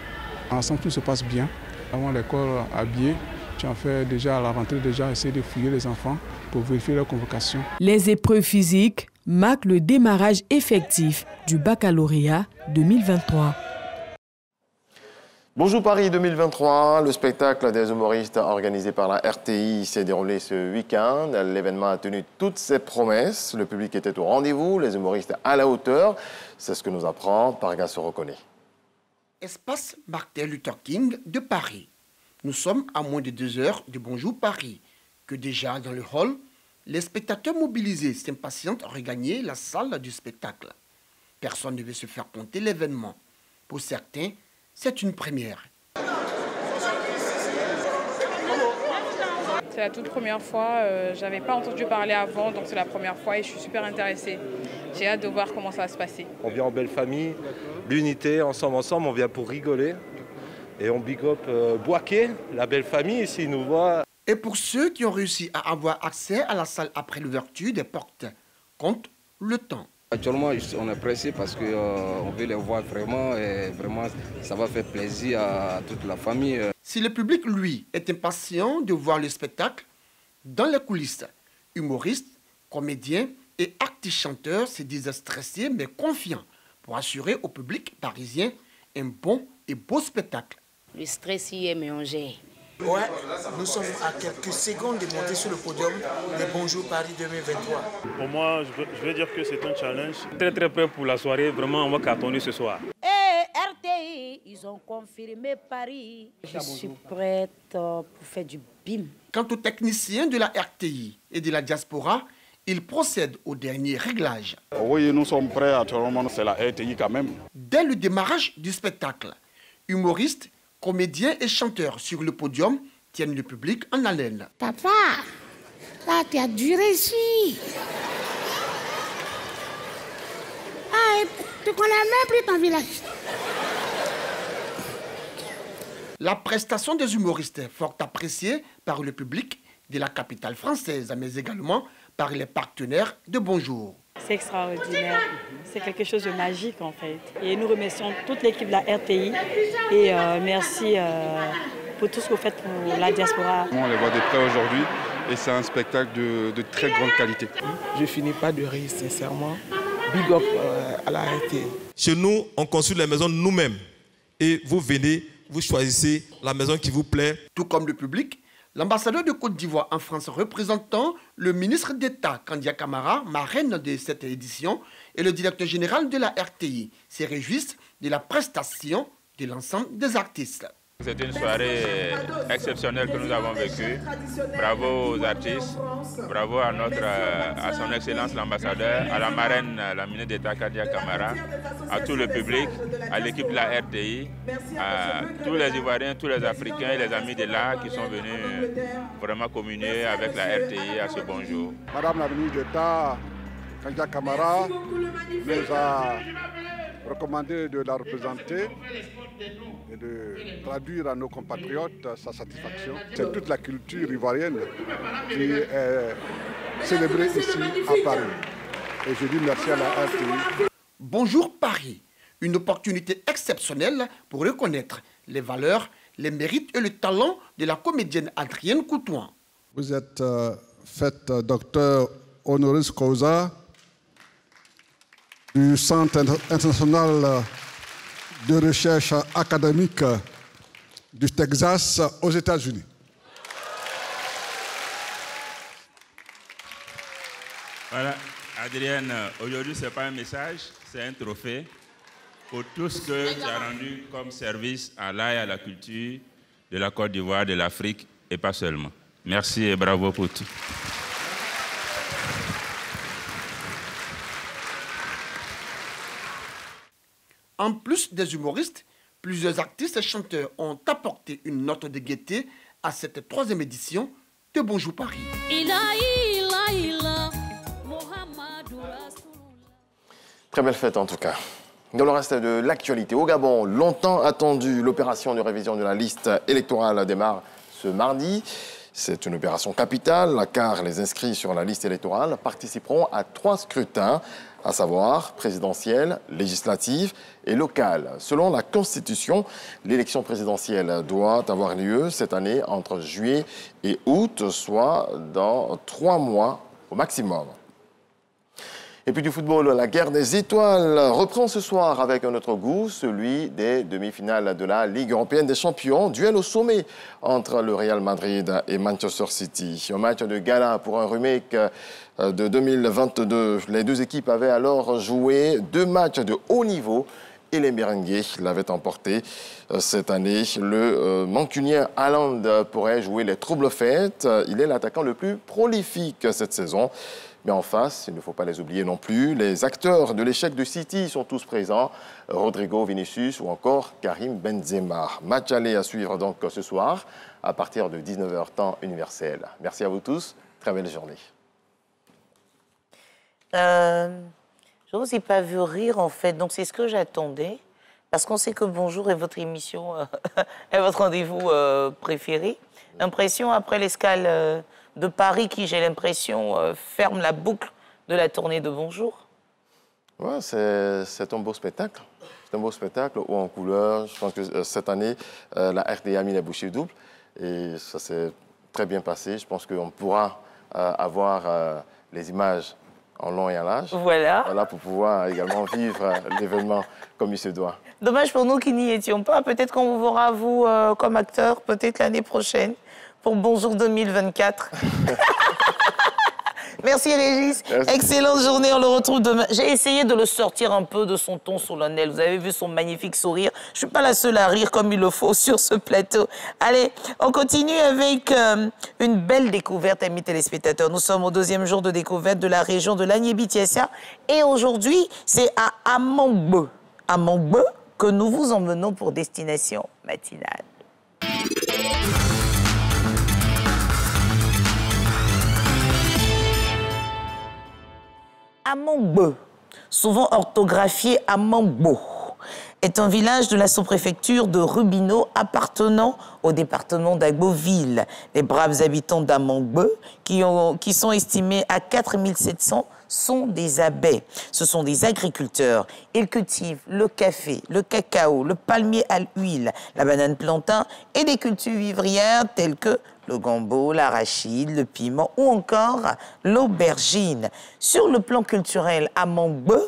Ensemble, tout se passe bien. Avant l'école habillée, tu en fais déjà à la rentrée, essayer de fouiller les enfants pour vérifier leur convocation. Les épreuves physiques marquent le démarrage effectif du baccalauréat 2023. Bonjour Paris 2023, le spectacle des humoristes organisé par la RTI s'est déroulé ce week-end. L'événement a tenu toutes ses promesses. Le public était au rendez-vous, les humoristes à la hauteur. C'est ce que nous apprend Parga se reconnaît. Espace Martin Luther King de Paris. Nous sommes à moins de 2 heures de Bonjour Paris, que déjà dans le hall, les spectateurs mobilisés s'impatientent à regagner la salle du spectacle. Personne ne veut se faire compter l'événement. Pour certains, c'est une première. C'est la toute première fois, je n'avais pas entendu parler avant, donc c'est la première fois et je suis super intéressée. J'ai hâte de voir comment ça va se passer. On vient en belle famille, l'unité, ensemble, on vient pour rigoler. Et on big up Boaké, la belle famille ici, nous voit. Et pour ceux qui ont réussi à avoir accès à la salle après l'ouverture des portes, compte le temps. Actuellement, on est pressé parce qu'on veut les voir vraiment et vraiment ça va faire plaisir à toute la famille. Si le public, lui, est impatient de voir le spectacle, dans les coulisses, humoristes, comédiens et artistes-chanteurs se disent stressés mais confiants pour assurer au public parisien un bon et beau spectacle. Le stress y est mélangé. Ouais, nous sommes à quelques secondes de monter sur le podium de Bonjour Paris 2023. Pour moi, je vais dire que c'est un challenge. Très prêt pour la soirée. Vraiment, on va cartonner ce soir. RTI, ils ont confirmé Paris. Je suis prête pour faire du BIM. Quant aux techniciens de la RTI et de la diaspora, ils procèdent au dernier réglage. Oui, nous sommes prêts actuellement, c'est la RTI quand même. Dès le démarrage du spectacle, humoristes, comédiens et chanteurs sur le podium tiennent le public en haleine. Papa, là tu as dû réussir. Ah, tu connais même plus ton village. La prestation des humoristes est fort appréciée par le public de la capitale française, mais également par les partenaires de Bonjour. C'est extraordinaire, c'est quelque chose de magique en fait. Et nous remercions toute l'équipe de la RTI et merci pour tout ce que vous faites pour la diaspora. On les voit de près aujourd'hui et c'est un spectacle de très grande qualité. Je finis pas de rire sincèrement. Big up à la RTI. Chez nous, on construit les maisons nous-mêmes et vous venez, vous choisissez la maison qui vous plaît. Tout comme le public, L'ambassadeur de Côte d'Ivoire en France représentant le ministre d'État Kandia Camara, marraine de cette édition, et le directeur général de la RTI se réjouissent de la prestation de l'ensemble des artistes. C'est une soirée exceptionnelle que nous avons vécue. Bravo aux artistes, bravo à son Excellence l'ambassadeur, à la marraine, la ministre d'État Kandia Camara, à tout le public, à l'équipe de la RTI, à tous les Ivoiriens, tous les Africains et les amis de l'art qui sont venus vraiment communier avec la RTI à ce bonjour. Madame la ministre d'État Kandia Camara nous a recommandé de la représenter et de traduire à nos compatriotes sa satisfaction. C'est toute la culture ivoirienne qui est célébrée ici à Paris. Et je dis merci à la RTI. Bonjour Paris, une opportunité exceptionnelle pour reconnaître les valeurs, les mérites et le talent de la comédienne Adrienne Coutouin. Vous êtes faite docteur honoris causa du Centre international de recherche académique du Texas aux États-Unis. Voilà, Adrienne, aujourd'hui ce n'est pas un message, c'est un trophée pour tout ce que tu as rendu comme service à l'art et à la culture de la Côte d'Ivoire, de l'Afrique et pas seulement. Merci et bravo pour tout. En plus des humoristes, plusieurs artistes et chanteurs ont apporté une note de gaieté à cette 3e édition de Bonjour Paris. Très belle fête en tout cas. Dans le reste de l'actualité, au Gabon, longtemps attendu, l'opération de révision de la liste électorale démarre ce mardi. C'est une opération capitale car les inscrits sur la liste électorale participeront à 3 scrutins, à savoir présidentielle, législative et locale. Selon la Constitution, l'élection présidentielle doit avoir lieu cette année entre juillet et août, soit dans 3 mois au maximum. Et puis du football, la guerre des étoiles reprend ce soir avec un autre goût, celui des demi-finales de la Ligue européenne des champions. Duel au sommet entre le Real Madrid et Manchester City. Un match de gala pour un remake de 2022. Les deux équipes avaient alors joué 2 matchs de haut niveau et les Merengues l'avaient emporté. Cette année, le Mancunien Haaland pourrait jouer les troubles fêtes. Il est l'attaquant le plus prolifique cette saison. Mais en face, il ne faut pas les oublier non plus, les acteurs de l'échec de City sont tous présents. Rodrigo, Vinicius ou encore Karim Benzema. Match aller à suivre donc ce soir à partir de 19h temps universel. Merci à vous tous, très belle journée. Je ne vous ai pas vu rire en fait, donc c'est ce que j'attendais. Parce qu'on sait que Bonjour est votre émission, est votre rendez-vous préféré. Impression après l'escale de Paris qui, j'ai l'impression, ferme la boucle de la tournée de Bonjour. Ouais, c'est un beau spectacle. C'est un beau spectacle, haut en couleur. Je pense que cette année, la RTI a mis les bouchées doubles et ça s'est très bien passé. Je pense qu'on pourra avoir les images en long et en large. Voilà. Voilà, pour pouvoir également vivre l'événement comme il se doit. Dommage pour nous qui n'y étions pas. Peut-être qu'on vous verra, vous, comme acteur, peut-être l'année prochaine, pour Bonjour 2024. Merci Régis. Merci. Excellente journée, on le retrouve demain. J'ai essayé de le sortir un peu de son ton solennel. Vous avez vu son magnifique sourire. Je ne suis pas la seule à rire comme il le faut sur ce plateau. Allez, on continue avec une belle découverte, amis téléspectateurs. Nous sommes au 2e jour de découverte de la région de l'Agnébi-Tiessia. Et aujourd'hui, c'est à Amangbe. Amangbe que nous vous emmenons pour destination matinale. Amangbe, souvent orthographié Amangbo, est un village de la sous-préfecture de Rubino appartenant au département d'Agboville. Les braves habitants d'Amangbe, qui sont estimés à 4700, sont des abbés. Ce sont des agriculteurs. Ils cultivent le café, le cacao, le palmier à l'huile, la banane plantain et des cultures vivrières telles que le gombo, l'arachide, le piment ou encore l'aubergine. Sur le plan culturel, Amangbe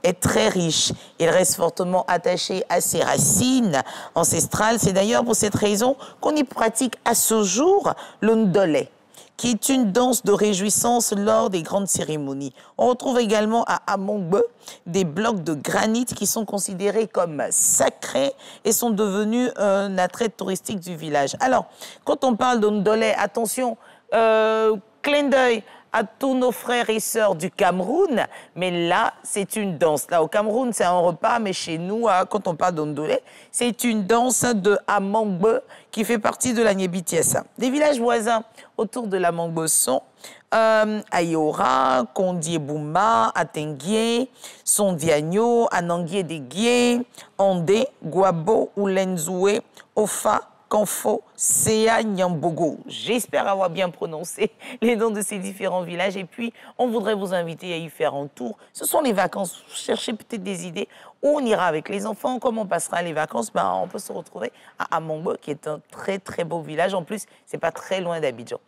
est très riche. Il reste fortement attaché à ses racines ancestrales. C'est d'ailleurs pour cette raison qu'on y pratique à ce jour le Ndolé, qui est une danse de réjouissance lors des grandes cérémonies. On retrouve également à Amongbe des blocs de granit qui sont considérés comme sacrés et sont devenus un attrait touristique du village. Alors, quand on parle de Ndolé, attention, clin d'œil à tous nos frères et sœurs du Cameroun, mais là, c'est une danse. Là, au Cameroun, c'est un repas, mais chez nous, quand on parle d'Ondolé, c'est une danse de Amongbe qui fait partie de la Nyebitiesa. Des villages voisins autour de la Mongbe sont Ayora, Kondiebouma, Atenguie, Sondiagno, Ananguie-des-Guiers, Andé, Guabo, Oulenzoué, Ofa, Kanfo, Sea, Nyambogo. J'espère avoir bien prononcé les noms de ces différents villages. Et puis, on voudrait vous inviter à y faire un tour. Ce sont les vacances. Cherchez peut-être des idées où on ira avec les enfants. Comme on passera les vacances, ben, on peut se retrouver à Amongbe, qui est un très, très beau village. En plus, c'est pas très loin d'Abidjan.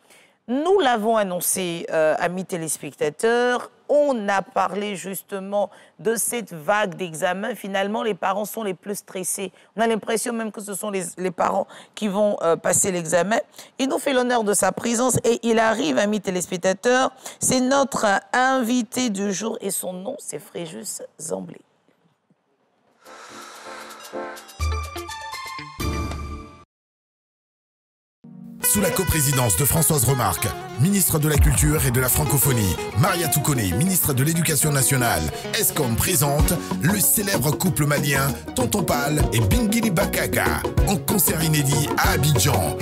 Nous l'avons annoncé, amis téléspectateurs, on a parlé justement de cette vague d'examens. Finalement, les parents sont les plus stressés. On a l'impression même que ce sont les parents qui vont passer l'examen. Il nous fait l'honneur de sa présence et il arrive, amis téléspectateurs. C'est notre invité du jour et son nom, c'est Fréjus Zamblé. Sous la coprésidence de Françoise Remarque, ministre de la Culture et de la Francophonie, Maria Toukoné, ministre de l'Éducation nationale, ESCOM présente le célèbre couple malien Tonton Pal et Bingili Bakaka en concert inédit à Abidjan.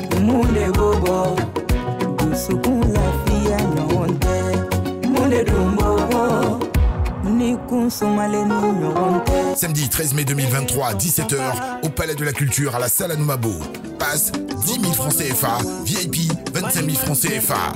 Samedi 13 mai 2023, 17h, au Palais de la Culture à la Salle Anoumabo. Passe 10 000 francs CFA, VIP 25 000 francs CFA.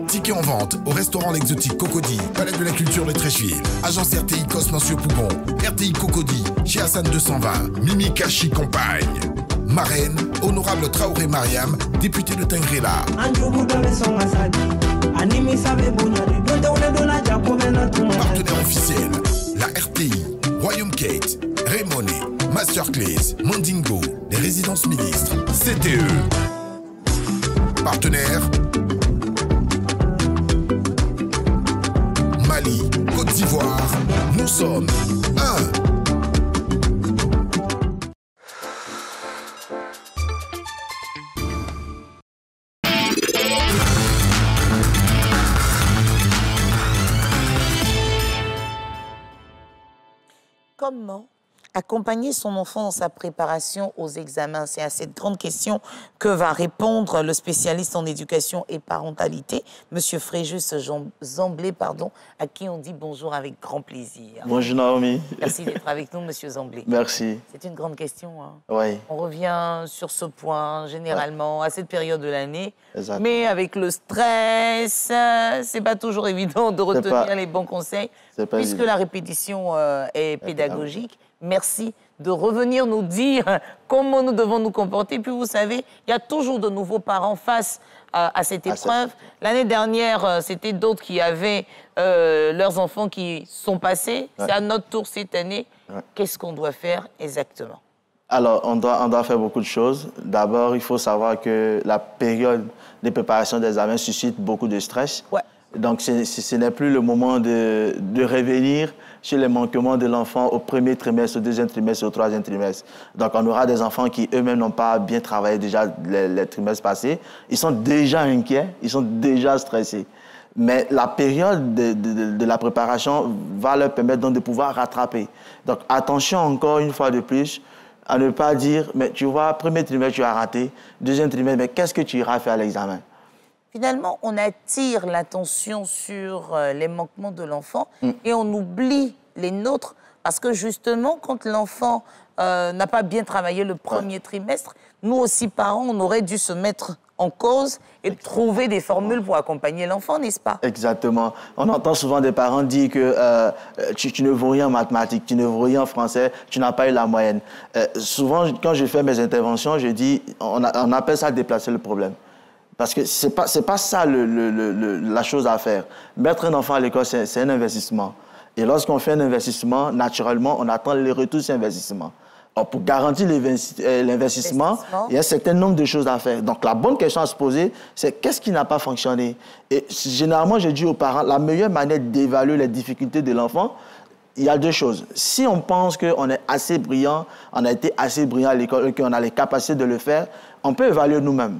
Tickets en vente au restaurant L'Exotique Cocody, Palais de la Culture de Trécheville. Agence RTI Cos Monsieur Pougon, RTI Cocody, chez Hassan 220, Mimi Kachi Compagne. Marraine, Honorable Traoré Mariam, députée de Tingrela. Partenaire officiel, la RTI, Royaume Kate, Raymone, Masterclass, Mondingo, les résidences ministres, CTE. Partenaire, Mali, Côte d'Ivoire, nous sommes un. Comment accompagner son enfant dans sa préparation aux examens? C'est à cette grande question que va répondre le spécialiste en éducation et parentalité, M. Fréjus Zamblé, à qui on dit bonjour avec grand plaisir. Bonjour Naomi. Merci d'être avec nous, M. Zamblé. Merci. C'est une grande question. Hein. Oui. On revient sur ce point généralement à cette période de l'année. Exact. Mais avec le stress, c'est pas toujours évident de retenir les bons conseils, puisque la répétition est pédagogique. Merci de revenir nous dire comment nous devons nous comporter. Puis vous savez, il y a toujours de nouveaux parents face à cette épreuve. L'année dernière, c'était d'autres qui avaient leurs enfants qui sont passés. Ouais. C'est à notre tour cette année. Ouais. Qu'est-ce qu'on doit faire exactement? Alors, on doit faire beaucoup de choses. D'abord, il faut savoir que la période de préparation des examens suscite beaucoup de stress. Ouais. Donc, ce n'est plus le moment de revenir sur les manquements de l'enfant au premier trimestre, au deuxième trimestre, au troisième trimestre. Donc, on aura des enfants qui eux-mêmes n'ont pas bien travaillé déjà les trimestres passés. Ils sont déjà inquiets, ils sont déjà stressés. Mais la période de la préparation va leur permettre donc de pouvoir rattraper. Donc, attention encore une fois de plus à ne pas dire, mais tu vois, premier trimestre, tu as raté, deuxième trimestre, mais qu'est-ce que tu iras faire à l'examen? Finalement, on attire l'attention sur les manquements de l'enfant et on oublie les nôtres parce que justement, quand l'enfant n'a pas bien travaillé le premier trimestre, nous aussi, parents, on aurait dû se mettre en cause et trouver des formules pour accompagner l'enfant, n'est-ce pas? Exactement. On entend souvent des parents dire que tu ne vaux rien en mathématiques, tu ne vaux rien en français, tu n'as pas eu la moyenne. Souvent, quand je fais mes interventions, je dis, on appelle ça déplacer le problème. Parce que c'est pas ça la chose à faire. Mettre un enfant à l'école, c'est un investissement. Et lorsqu'on fait un investissement, naturellement, on attend les retours sur investissement. Alors, pour garantir l'investissement, il y a un certain nombre de choses à faire. Donc, la bonne question à se poser, c'est qu'est-ce qui n'a pas fonctionné? Et généralement, je dis aux parents, la meilleure manière d'évaluer les difficultés de l'enfant, il y a deux choses. Si on pense qu'on est assez brillant, on a été assez brillant à l'école, qu'on a les capacités de le faire, on peut évaluer nous-mêmes.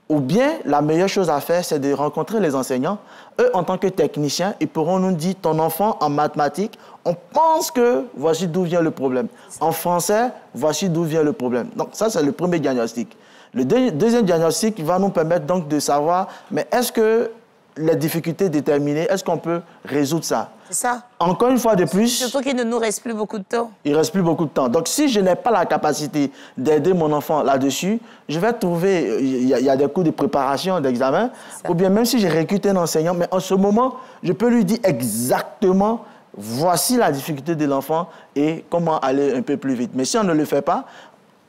Ou bien, la meilleure chose à faire, c'est de rencontrer les enseignants. Eux, en tant que techniciens, ils pourront nous dire, ton enfant en mathématiques, on pense que voici d'où vient le problème. En français, voici d'où vient le problème. Donc ça, c'est le premier diagnostic. Le deuxième diagnostic va nous permettre donc de savoir, mais est-ce que les difficultés déterminées, est-ce qu'on peut résoudre ça? C'est ça. Encore une fois de plus... Surtout qu'il ne nous reste plus beaucoup de temps. Il ne reste plus beaucoup de temps. Donc, si je n'ai pas la capacité d'aider mon enfant là-dessus, je vais trouver... Il y a des cours de préparation, d'examen, ou bien même si j'ai recruté un enseignant, mais en ce moment, je peux lui dire exactement, voici la difficulté de l'enfant et comment aller un peu plus vite. Mais si on ne le fait pas,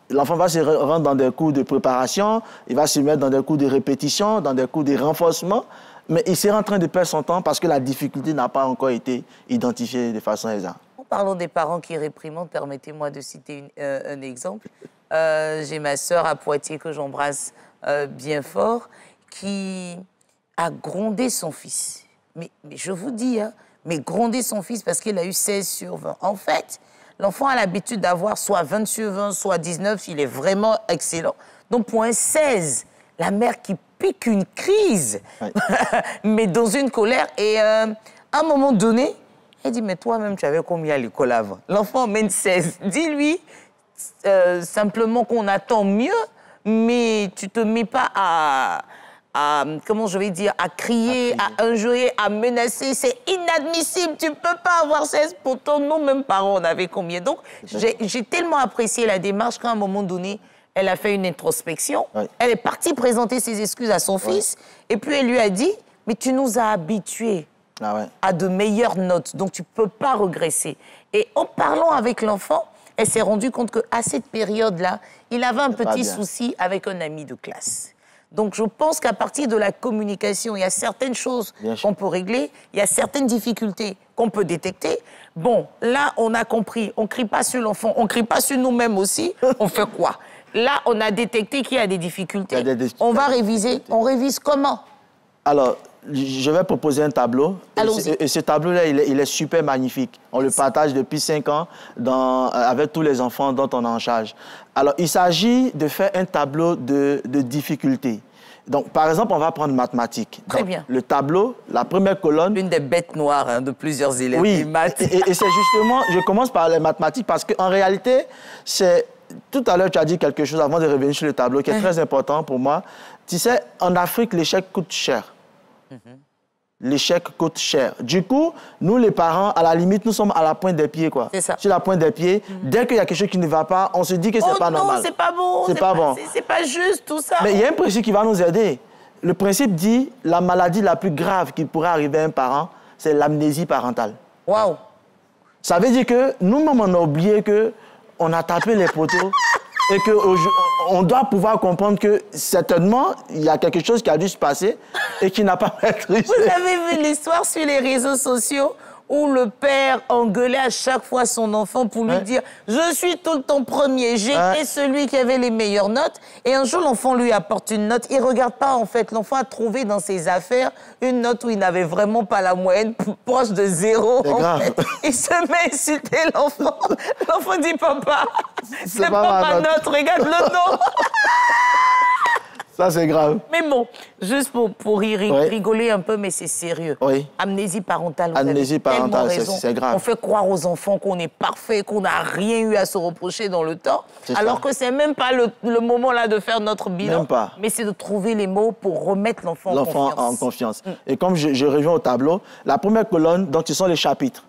l'enfant va se rendre dans des cours de préparation, il va se mettre dans des cours de répétition, dans des cours de renforcement, mais il sera en train de perdre son temps parce que la difficulté n'a pas encore été identifiée de façon exacte. En parlant des parents qui réprimandent, permettez-moi de citer un exemple. J'ai ma sœur à Poitiers que j'embrasse bien fort, qui a grondé son fils. Mais je vous dis, hein, mais gronder son fils parce qu'il a eu 16 sur 20. En fait, l'enfant a l'habitude d'avoir soit 20 sur 20, soit 19, il est vraiment excellent. Donc pour un 16, la mère qui pique une crise, mais dans une colère. Et à un moment donné, elle dit, mais toi-même, tu avais combien à l'école avant? L'enfant mène 16. Dis-lui simplement qu'on attend mieux, mais tu ne te mets pas à comment je vais dire, à crier, à injurier, à menacer. C'est inadmissible. Tu ne peux pas avoir 16. Pourtant, nous-mêmes parents, on avait combien? Donc, j'ai tellement apprécié la démarche qu'à un moment donné, elle a fait une introspection. Elle est partie présenter ses excuses à son fils. Et puis, elle lui a dit, mais tu nous as habitués à de meilleures notes. Donc, tu ne peux pas regresser. Et en parlant avec l'enfant, elle s'est rendue compte qu'à cette période-là, il avait un petit souci avec un ami de classe. Donc, je pense qu'à partir de la communication, il y a certaines choses qu'on peut régler, il y a certaines difficultés qu'on peut détecter. Bon, là, on a compris, on ne crie pas sur l'enfant, on ne crie pas sur nous-mêmes aussi, on fait quoi? Là, on a détecté qu'il y a des difficultés. On va réviser. On révise comment? Alors, je vais proposer un tableau. Et ce tableau-là, il est super magnifique. On le partage depuis 5 ans avec tous les enfants dont on est en charge. Alors, il s'agit de faire un tableau de difficultés. Donc, par exemple, on va prendre mathématiques. Très bien. Le tableau, la première colonne... Une des bêtes noires de plusieurs élèves. Oui, et c'est justement... Je commence par les mathématiques parce qu'en réalité, c'est... Tout à l'heure, tu as dit quelque chose avant de revenir sur le tableau qui est très important pour moi. Tu sais, en Afrique, l'échec coûte cher. L'échec coûte cher. Du coup, nous, les parents, à la limite, nous sommes à la pointe des pieds, quoi. C'est ça. Sur la pointe des pieds. Dès qu'il y a quelque chose qui ne va pas, on se dit que c'est pas normal. Non, c'est pas bon. C'est pas bon. C'est pas juste, tout ça. Mais il y a un principe qui va nous aider. Le principe dit, la maladie la plus grave qui pourrait arriver à un parent, c'est l'amnésie parentale. Waouh. Ça veut dire que nous-mêmes, on a oublié qu'on a tapé les poteaux et qu'on doit pouvoir comprendre que certainement, il y a quelque chose qui a dû se passer et qui n'a pas maîtrisé. Vous avez vu l'histoire sur les réseaux sociaux où le père engueulait à chaque fois son enfant pour lui dire « Je suis tout le temps premier, j'étais celui qui avait les meilleures notes. » Et un jour, l'enfant lui apporte une note. Il ne regarde pas, en fait. L'enfant a trouvé dans ses affaires une note où il n'avait vraiment pas la moyenne, proche de 0. En fait. Il se met à insulter l'enfant. L'enfant dit « Papa, c'est pas ma note, regarde le nom. » Ça, c'est grave. Mais bon, juste pour rigoler un peu, mais c'est sérieux. Oui. Amnésie parentale, Amnésie parentale, c'est grave. On fait croire aux enfants qu'on est parfait, qu'on n'a rien eu à se reprocher dans le temps, alors que c'est même pas le moment là de faire notre bilan. Même pas. Mais c'est de trouver les mots pour remettre l'enfant en confiance. Et comme je reviens au tableau, la première colonne, donc, ce sont les chapitres.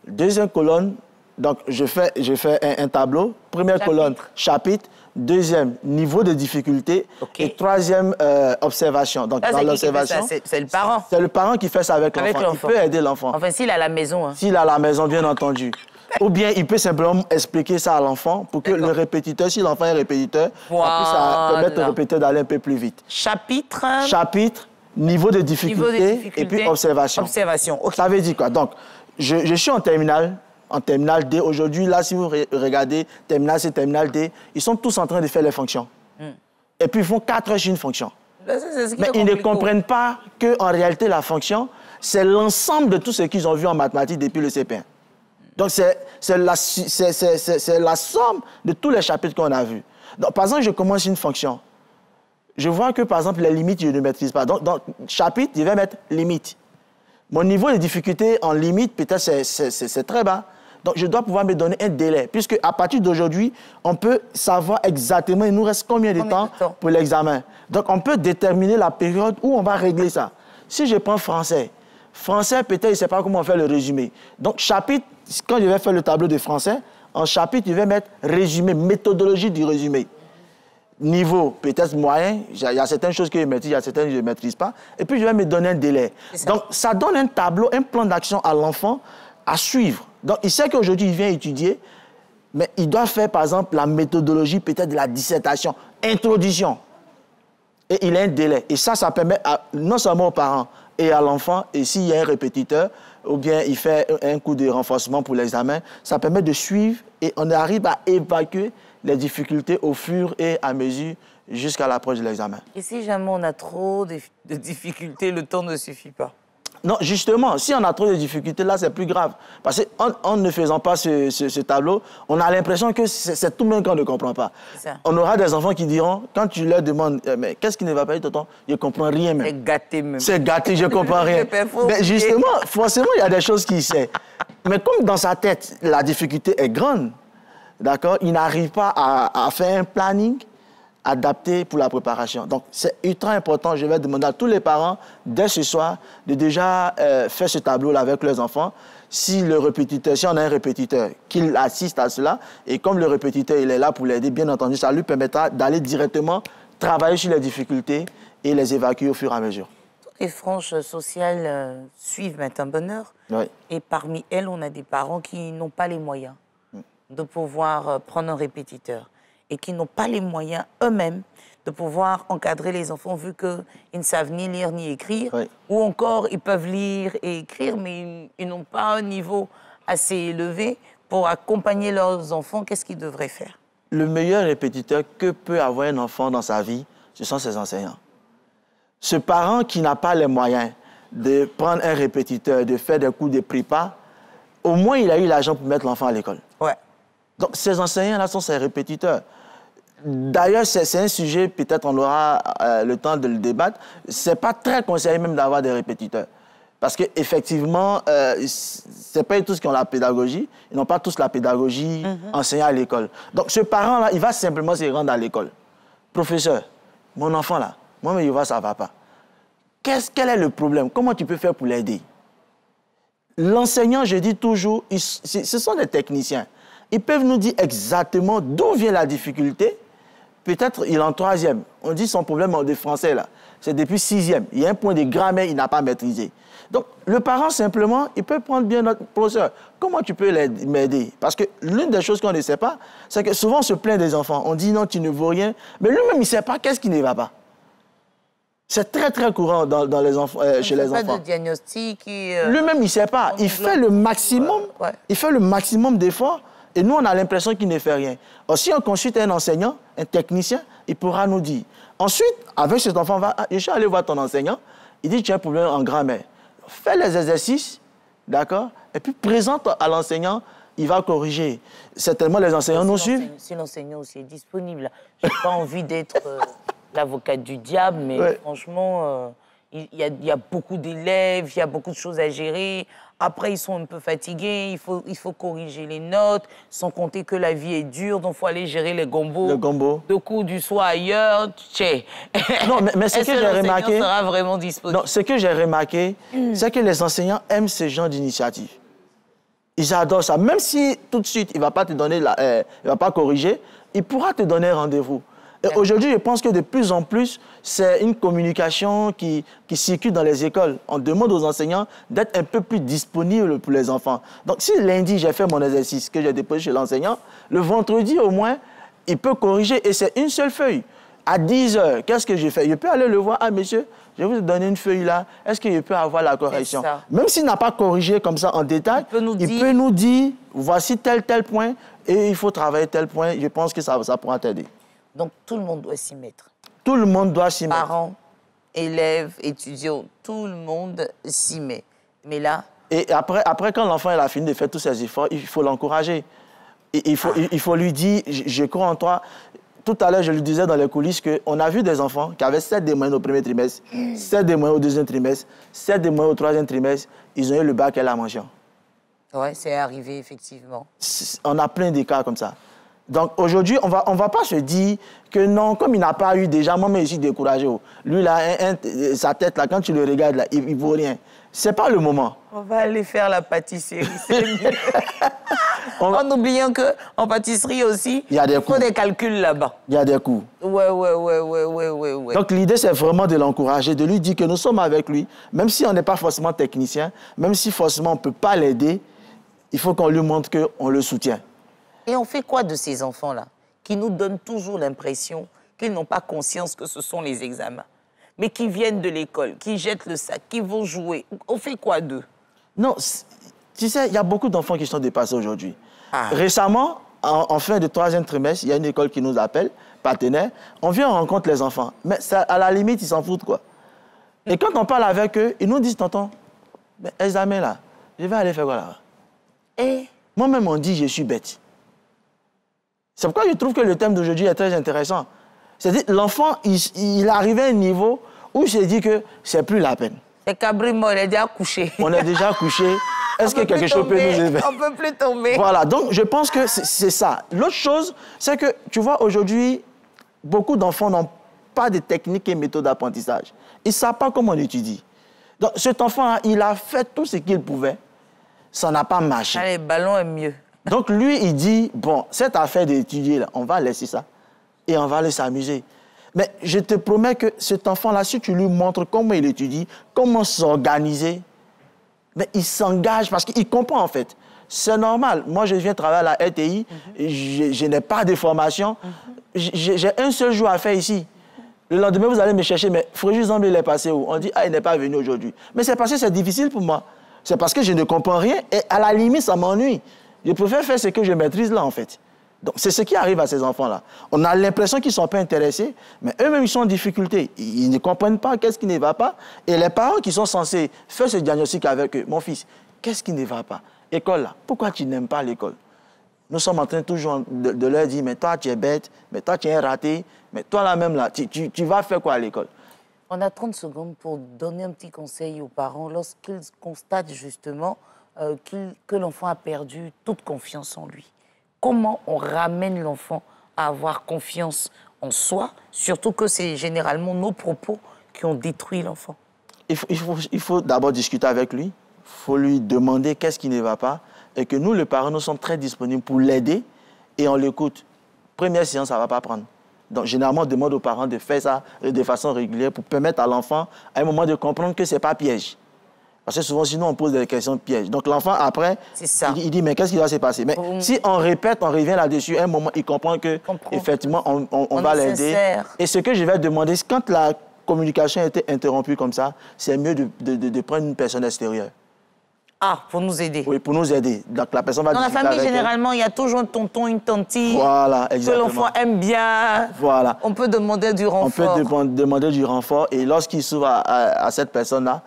Deuxième colonne, donc, je fais un tableau. Première colonne, chapitre. Deuxième, niveau de difficulté. Et troisième, observation. Donc, dans l'observation... C'est le parent. C'est le parent qui fait ça avec l'enfant. Il peut aider l'enfant. Enfin, s'il est à la maison. Hein. S'il est à la maison, bien entendu. Ou bien, il peut simplement expliquer ça à l'enfant pour que le répétiteur, si l'enfant est répétiteur, ça puisse permettre au répétiteur d'aller un peu plus vite. Chapitre. Chapitre, niveau de difficulté, et puis observation. Observation, Ça veut dire quoi? Donc, je suis en terminale D. Aujourd'hui, là, si vous regardez terminale C, terminale D, ils sont tous en train de faire les fonctions. Et puis, ils font 4 heures sur une fonction. Mais ils ne comprennent pas qu'en réalité, la fonction, c'est l'ensemble de tout ce qu'ils ont vu en mathématiques depuis le CP1. Donc, c'est la somme de tous les chapitres qu'on a vus. Donc, par exemple, je commence une fonction. Je vois que, par exemple, les limites, je ne maîtrise pas. Donc, dans chapitre, je vais mettre limite. Mon niveau de difficulté en limite, peut-être, c'est très bas. Donc, je dois pouvoir me donner un délai. Puisque à partir d'aujourd'hui, on peut savoir exactement, il nous reste combien de temps pour l'examen. Donc, on peut déterminer la période où on va régler ça. Si je prends français, peut-être, il ne sait pas comment faire le résumé. Donc, chapitre, quand je vais faire le tableau de français, en chapitre, je vais mettre résumé, méthodologie du résumé. Niveau, peut-être moyen, il y a certaines choses que je maîtrise, il y a certaines que je ne maîtrise pas. Et puis, je vais me donner un délai. Donc, ça donne un tableau, un plan d'action à l'enfant à suivre. Donc, il sait qu'aujourd'hui, il vient étudier, mais il doit faire, par exemple, la méthodologie peut-être de la dissertation, introduction. Et il a un délai. Et ça permet non seulement aux parents et à l'enfant, et s'il y a un répétiteur, ou bien il fait un coup de renforcement pour l'examen, ça permet de suivre et on arrive à évacuer les difficultés au fur et à mesure jusqu'à l'approche de l'examen. Et si jamais on a trop de difficultés, le temps ne suffit pas? Non, justement, si on a trop de difficultés, là, c'est plus grave. Parce qu'en ne faisant pas ce tableau, on a l'impression que c'est tout le monde qu'on ne comprend pas. On aura des enfants qui diront, quand tu leur demandes, mais qu'est-ce qui ne va pas, tonton? Je ne comprends rien même. C'est gâté même. C'est gâté, je ne comprends rien. Mais justement, forcément, il y a des choses qu'il sait. Mais comme dans sa tête, la difficulté est grande, d'accord, il n'arrive pas à faire un planning adapté pour la préparation. Donc, c'est ultra important. Je vais demander à tous les parents, dès ce soir, de déjà faire ce tableau-là avec leurs enfants. Si on a un répétiteur, qu'il assiste à cela. Et comme le répétiteur, il est là pour l'aider, bien entendu, ça lui permettra d'aller directement travailler sur les difficultés et les évacuer au fur et à mesure. Toutes les franges sociales suivent Matin Bonheur. Oui. Et parmi elles, on a des parents qui n'ont pas les moyens de pouvoir prendre un répétiteur et qui n'ont pas les moyens eux-mêmes de pouvoir encadrer les enfants vu qu'ils ne savent ni lire ni écrire, ou encore ils peuvent lire et écrire, mais ils n'ont pas un niveau assez élevé pour accompagner leurs enfants. Qu'est-ce qu'ils devraient faire? Le meilleur répétiteur que peut avoir un enfant dans sa vie, ce sont ses enseignants. Ce parent qui n'a pas les moyens de prendre un répétiteur, de faire des cours de prépa, au moins il a eu l'argent pour mettre l'enfant à l'école. Ouais. Donc, ces enseignants-là sont ses répétiteurs. D'ailleurs, c'est un sujet, peut-être on aura le temps de le débattre. Ce n'est pas très conseillé même d'avoir des répétiteurs. Parce qu'effectivement, ce n'est pas tous qui ont la pédagogie. Ils n'ont pas tous la pédagogie enseignée à l'école. Donc, ce parent-là, il va simplement se rendre à l'école. Professeur, mon enfant là, moi, mais il voit ça ne va pas. Quel est le problème? Comment tu peux faire pour l'aider? L'enseignant, je dis toujours, ce sont des techniciens. Ils peuvent nous dire exactement d'où vient la difficulté. Peut-être il est en 3e. On dit son problème de français, là, c'est depuis 6e. Il y a un point de grammaire qu'il n'a pas maîtrisé. Donc, le parent, simplement, il peut prendre bien notre professeur. Comment tu peux m'aider? Parce que l'une des choses qu'on ne sait pas, c'est que souvent on se plaint des enfants. On dit non, tu ne vaux rien. Mais lui-même, il ne sait pas qu'est-ce qui ne va pas. C'est très, très courant dans les enfants, chez les enfants. Il n'y a pas de diagnostic. Lui-même, il ne sait pas. Il fait le maximum. Il fait le maximum d'efforts. Et nous, on a l'impression qu'il ne fait rien. Or, si on consulte un enseignant, un technicien, il pourra nous dire. Ensuite, avec cet enfant, je suis allé voir ton enseignant. Il dit, tu as un problème en grammaire. Fais les exercices, d'accord? Et puis, présente à l'enseignant, il va corriger. Certainement, les enseignants nous suivent. Si l'enseignant aussi est disponible. Je n'ai pas envie d'être l'avocate du diable, mais franchement, il y a beaucoup d'élèves, il y a beaucoup de choses à gérer. Après, ils sont un peu fatigués, il faut corriger les notes, sans compter que la vie est dure, donc il faut aller gérer les gombos. Le gombo. De cours du soir ailleurs, tché. Non, mais ce que j'ai remarqué... sera vraiment disponible? Non, ce que j'ai remarqué, c'est que les enseignants aiment ce genre d'initiative. Ils adorent ça. Même si tout de suite, il ne va pas te donner, il va pas corriger, il pourra te donner rendez-vous. Et aujourd'hui, je pense que de plus en plus, c'est une communication qui circule dans les écoles. On demande aux enseignants d'être un peu plus disponibles pour les enfants. Donc, si lundi, j'ai fait mon exercice que j'ai déposé chez l'enseignant, le vendredi, au moins, il peut corriger. Et c'est une seule feuille. À 10 heures, qu'est-ce que j'ai fait? Je peux aller le voir. Ah, monsieur, je vais vous donner une feuille là. Est-ce que je peux avoir la correction? Même s'il n'a pas corrigé comme ça en détail, il peut nous dire, voici tel point et il faut travailler tel point. Je pense que ça pourra t'aider. Donc, tout le monde doit s'y mettre. Tout le monde doit s'y mettre. Parents, élèves, étudiants, tout le monde s'y met. Mais là... Et après quand l'enfant a fini de faire tous ses efforts, il faut l'encourager. Il faut lui dire, je crois en toi. Tout à l'heure, je lui disais dans les coulisses qu'on a vu des enfants qui avaient 7 des moyennes au premier trimestre, 7 des moyennes au deuxième trimestre, 7 des moyennes au troisième trimestre. Ils ont eu le bac et la mention. Oui, c'est arrivé, effectivement. On a plein de cas comme ça. Donc aujourd'hui, on va pas se dire que non, comme il n'a pas eu déjà, moi-même, je suis découragé. Lui, là, sa tête, là, quand tu le regardes, là, il ne vaut rien. C'est pas le moment. On va aller faire la pâtisserie, c'est mieux. En oubliant qu'en pâtisserie aussi, il faut des calculs là-bas. Il y a des coûts. Ouais. Donc l'idée, c'est vraiment de l'encourager, de lui dire que nous sommes avec lui, même si on n'est pas forcément technicien, même si forcément on ne peut pas l'aider, il faut qu'on lui montre qu'on le soutient. Et on fait quoi de ces enfants-là, qui nous donnent toujours l'impression qu'ils n'ont pas conscience que ce sont les examens, mais qui viennent de l'école, qui jettent le sac, qui vont jouer? On fait quoi d'eux? Non, tu sais, il y a beaucoup d'enfants qui sont dépassés aujourd'hui. Récemment, en fin de 3e trimestre, il y a une école qui nous appelle, partenaire. On vient, on rencontre les enfants. Mais ça, à la limite, ils s'en foutent, quoi. Et quand on parle avec eux, ils nous disent, tonton, examen là, je vais aller faire quoi là? Et moi-même, on dit, je suis bête. C'est pourquoi je trouve que le thème d'aujourd'hui est très intéressant. C'est-à-dire, l'enfant, il est arrivé à un niveau où il s'est dit que c'est plus la peine. C'est Cabrimo, il est déjà couché. On est déjà couché. Est-ce que quelque chose peut nous aider? On ne peut plus tomber. Voilà, donc je pense que c'est ça. L'autre chose, c'est que, tu vois, aujourd'hui, beaucoup d'enfants n'ont pas de techniques et méthodes d'apprentissage. Ils ne savent pas comment on étudie. Donc cet enfant, il a fait tout ce qu'il pouvait. Ça n'a pas marché. Allez, le ballon est mieux. Donc lui, il dit, bon, cette affaire d'étudier, là, on va laisser ça et on va aller s'amuser. Mais je te promets que cet enfant-là, si tu lui montres comment il étudie, comment s'organiser, mais il s'engage parce qu'il comprend en fait. C'est normal. Moi, je viens travailler à la RTI, je n'ai pas de formation. J'ai un seul jour à faire ici. Le lendemain, vous allez me chercher, mais Fréjus Zambi, il est passé où? On dit, ah, il n'est pas venu aujourd'hui. Mais c'est parce que c'est difficile pour moi. C'est parce que je ne comprends rien et à la limite, ça m'ennuie. Je préfère faire ce que je maîtrise là, en fait. Donc, c'est ce qui arrive à ces enfants-là. On a l'impression qu'ils ne sont pas intéressés, mais eux-mêmes, ils sont en difficulté. Ils ne comprennent pas qu'est-ce qui ne va pas. Et les parents qui sont censés faire ce diagnostic avec eux, mon fils, qu'est-ce qui ne va pas? École là, pourquoi tu n'aimes pas l'école? Nous sommes en train toujours de leur dire, mais toi, tu es bête, mais toi, tu es raté, mais toi, là-même, là, tu vas faire quoi à l'école? On a 30 secondes pour donner un petit conseil aux parents lorsqu'ils constatent justement que l'enfant a perdu toute confiance en lui. Comment on ramène l'enfant à avoir confiance en soi, surtout que c'est généralement nos propos qui ont détruit l'enfant? Il faut d'abord discuter avec lui, il faut lui demander qu'est-ce qui ne va pas, et que nous, les parents, nous sommes très disponibles pour l'aider, et on l'écoute. Première séance, ça ne va pas prendre. Donc, généralement, on demande aux parents de faire ça de façon régulière pour permettre à l'enfant, à un moment, de comprendre que ce n'est pas piège. Parce que souvent, sinon, on pose des questions de piège. Donc, l'enfant, après, il dit, mais qu'est-ce qui va se passer? Mais si on répète, on revient là-dessus, à un moment, il comprend que, effectivement, on va l'aider. Et ce que je vais demander, c'est quand la communication a été interrompue comme ça, c'est mieux de prendre une personne extérieure. Ah, pour nous aider. Oui, pour nous aider. Donc, la personne va discuter avec elle. Dans la famille, généralement, il y a toujours un tonton, une tantine. Voilà, exactement. Que l'enfant aime bien. Voilà. On peut demander du renfort. On peut demander du renfort. Et lorsqu'il s'ouvre à cette personne-là,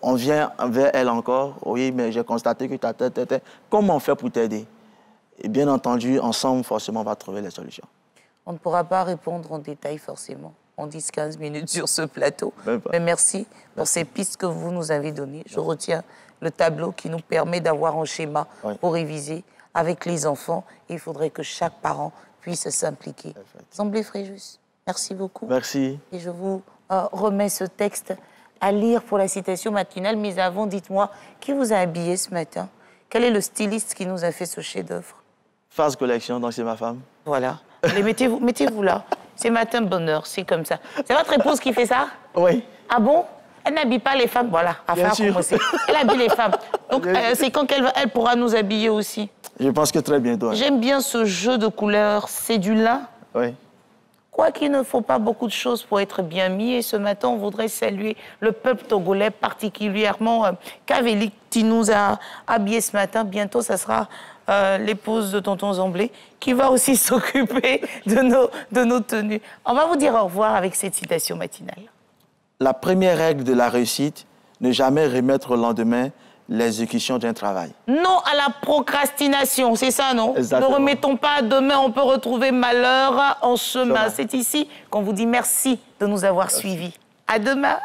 on vient vers elle encore. Oui, mais j'ai constaté que tu as tête. Comment on fait pour t'aider? Et bien entendu, ensemble, forcément, on va trouver les solutions. On ne pourra pas répondre en détail, forcément, en 10-15 minutes sur ce plateau. Mais merci pour ces pistes que vous nous avez données. Je retiens le tableau qui nous permet d'avoir un schéma pour réviser avec les enfants. Et il faudrait que chaque parent puisse s'impliquer. Zamblé Fréjus, merci beaucoup. Merci. Et je vous remets ce texte à lire pour la citation matinale. Mais avant, dites-moi, qui vous a habillé ce matin? Quel est le styliste qui nous a fait ce chef-d'œuvre? Phase Collection, donc c'est ma femme. Voilà. Mais mettez-vous là. C'est Matin Bonheur, c'est comme ça. C'est votre épouse qui fait ça? Oui. Ah bon? Elle n'habille pas les femmes, voilà. Afin à commencer. Elle habille les femmes. Donc, c'est quand elle pourra nous habiller aussi? Je pense que très bientôt. J'aime bien ce jeu de couleurs. C'est du lin? Oui. Quoi qu'il ne faut pas beaucoup de choses pour être bien mis. Et ce matin, on voudrait saluer le peuple togolais, particulièrement Kavelik, qui nous a habillés ce matin. Bientôt, ça sera l'épouse de tonton Zamblé, qui va aussi s'occuper de nos tenues. On va vous dire au revoir avec cette citation matinale. La première règle de la réussite, ne jamais remettre au lendemain l'exécution d'un travail. Non à la procrastination, c'est ça, non? Exactement. Ne remettons pas à demain, on peut retrouver malheur en chemin. C'est ici qu'on vous dit merci de nous avoir suivis. À demain.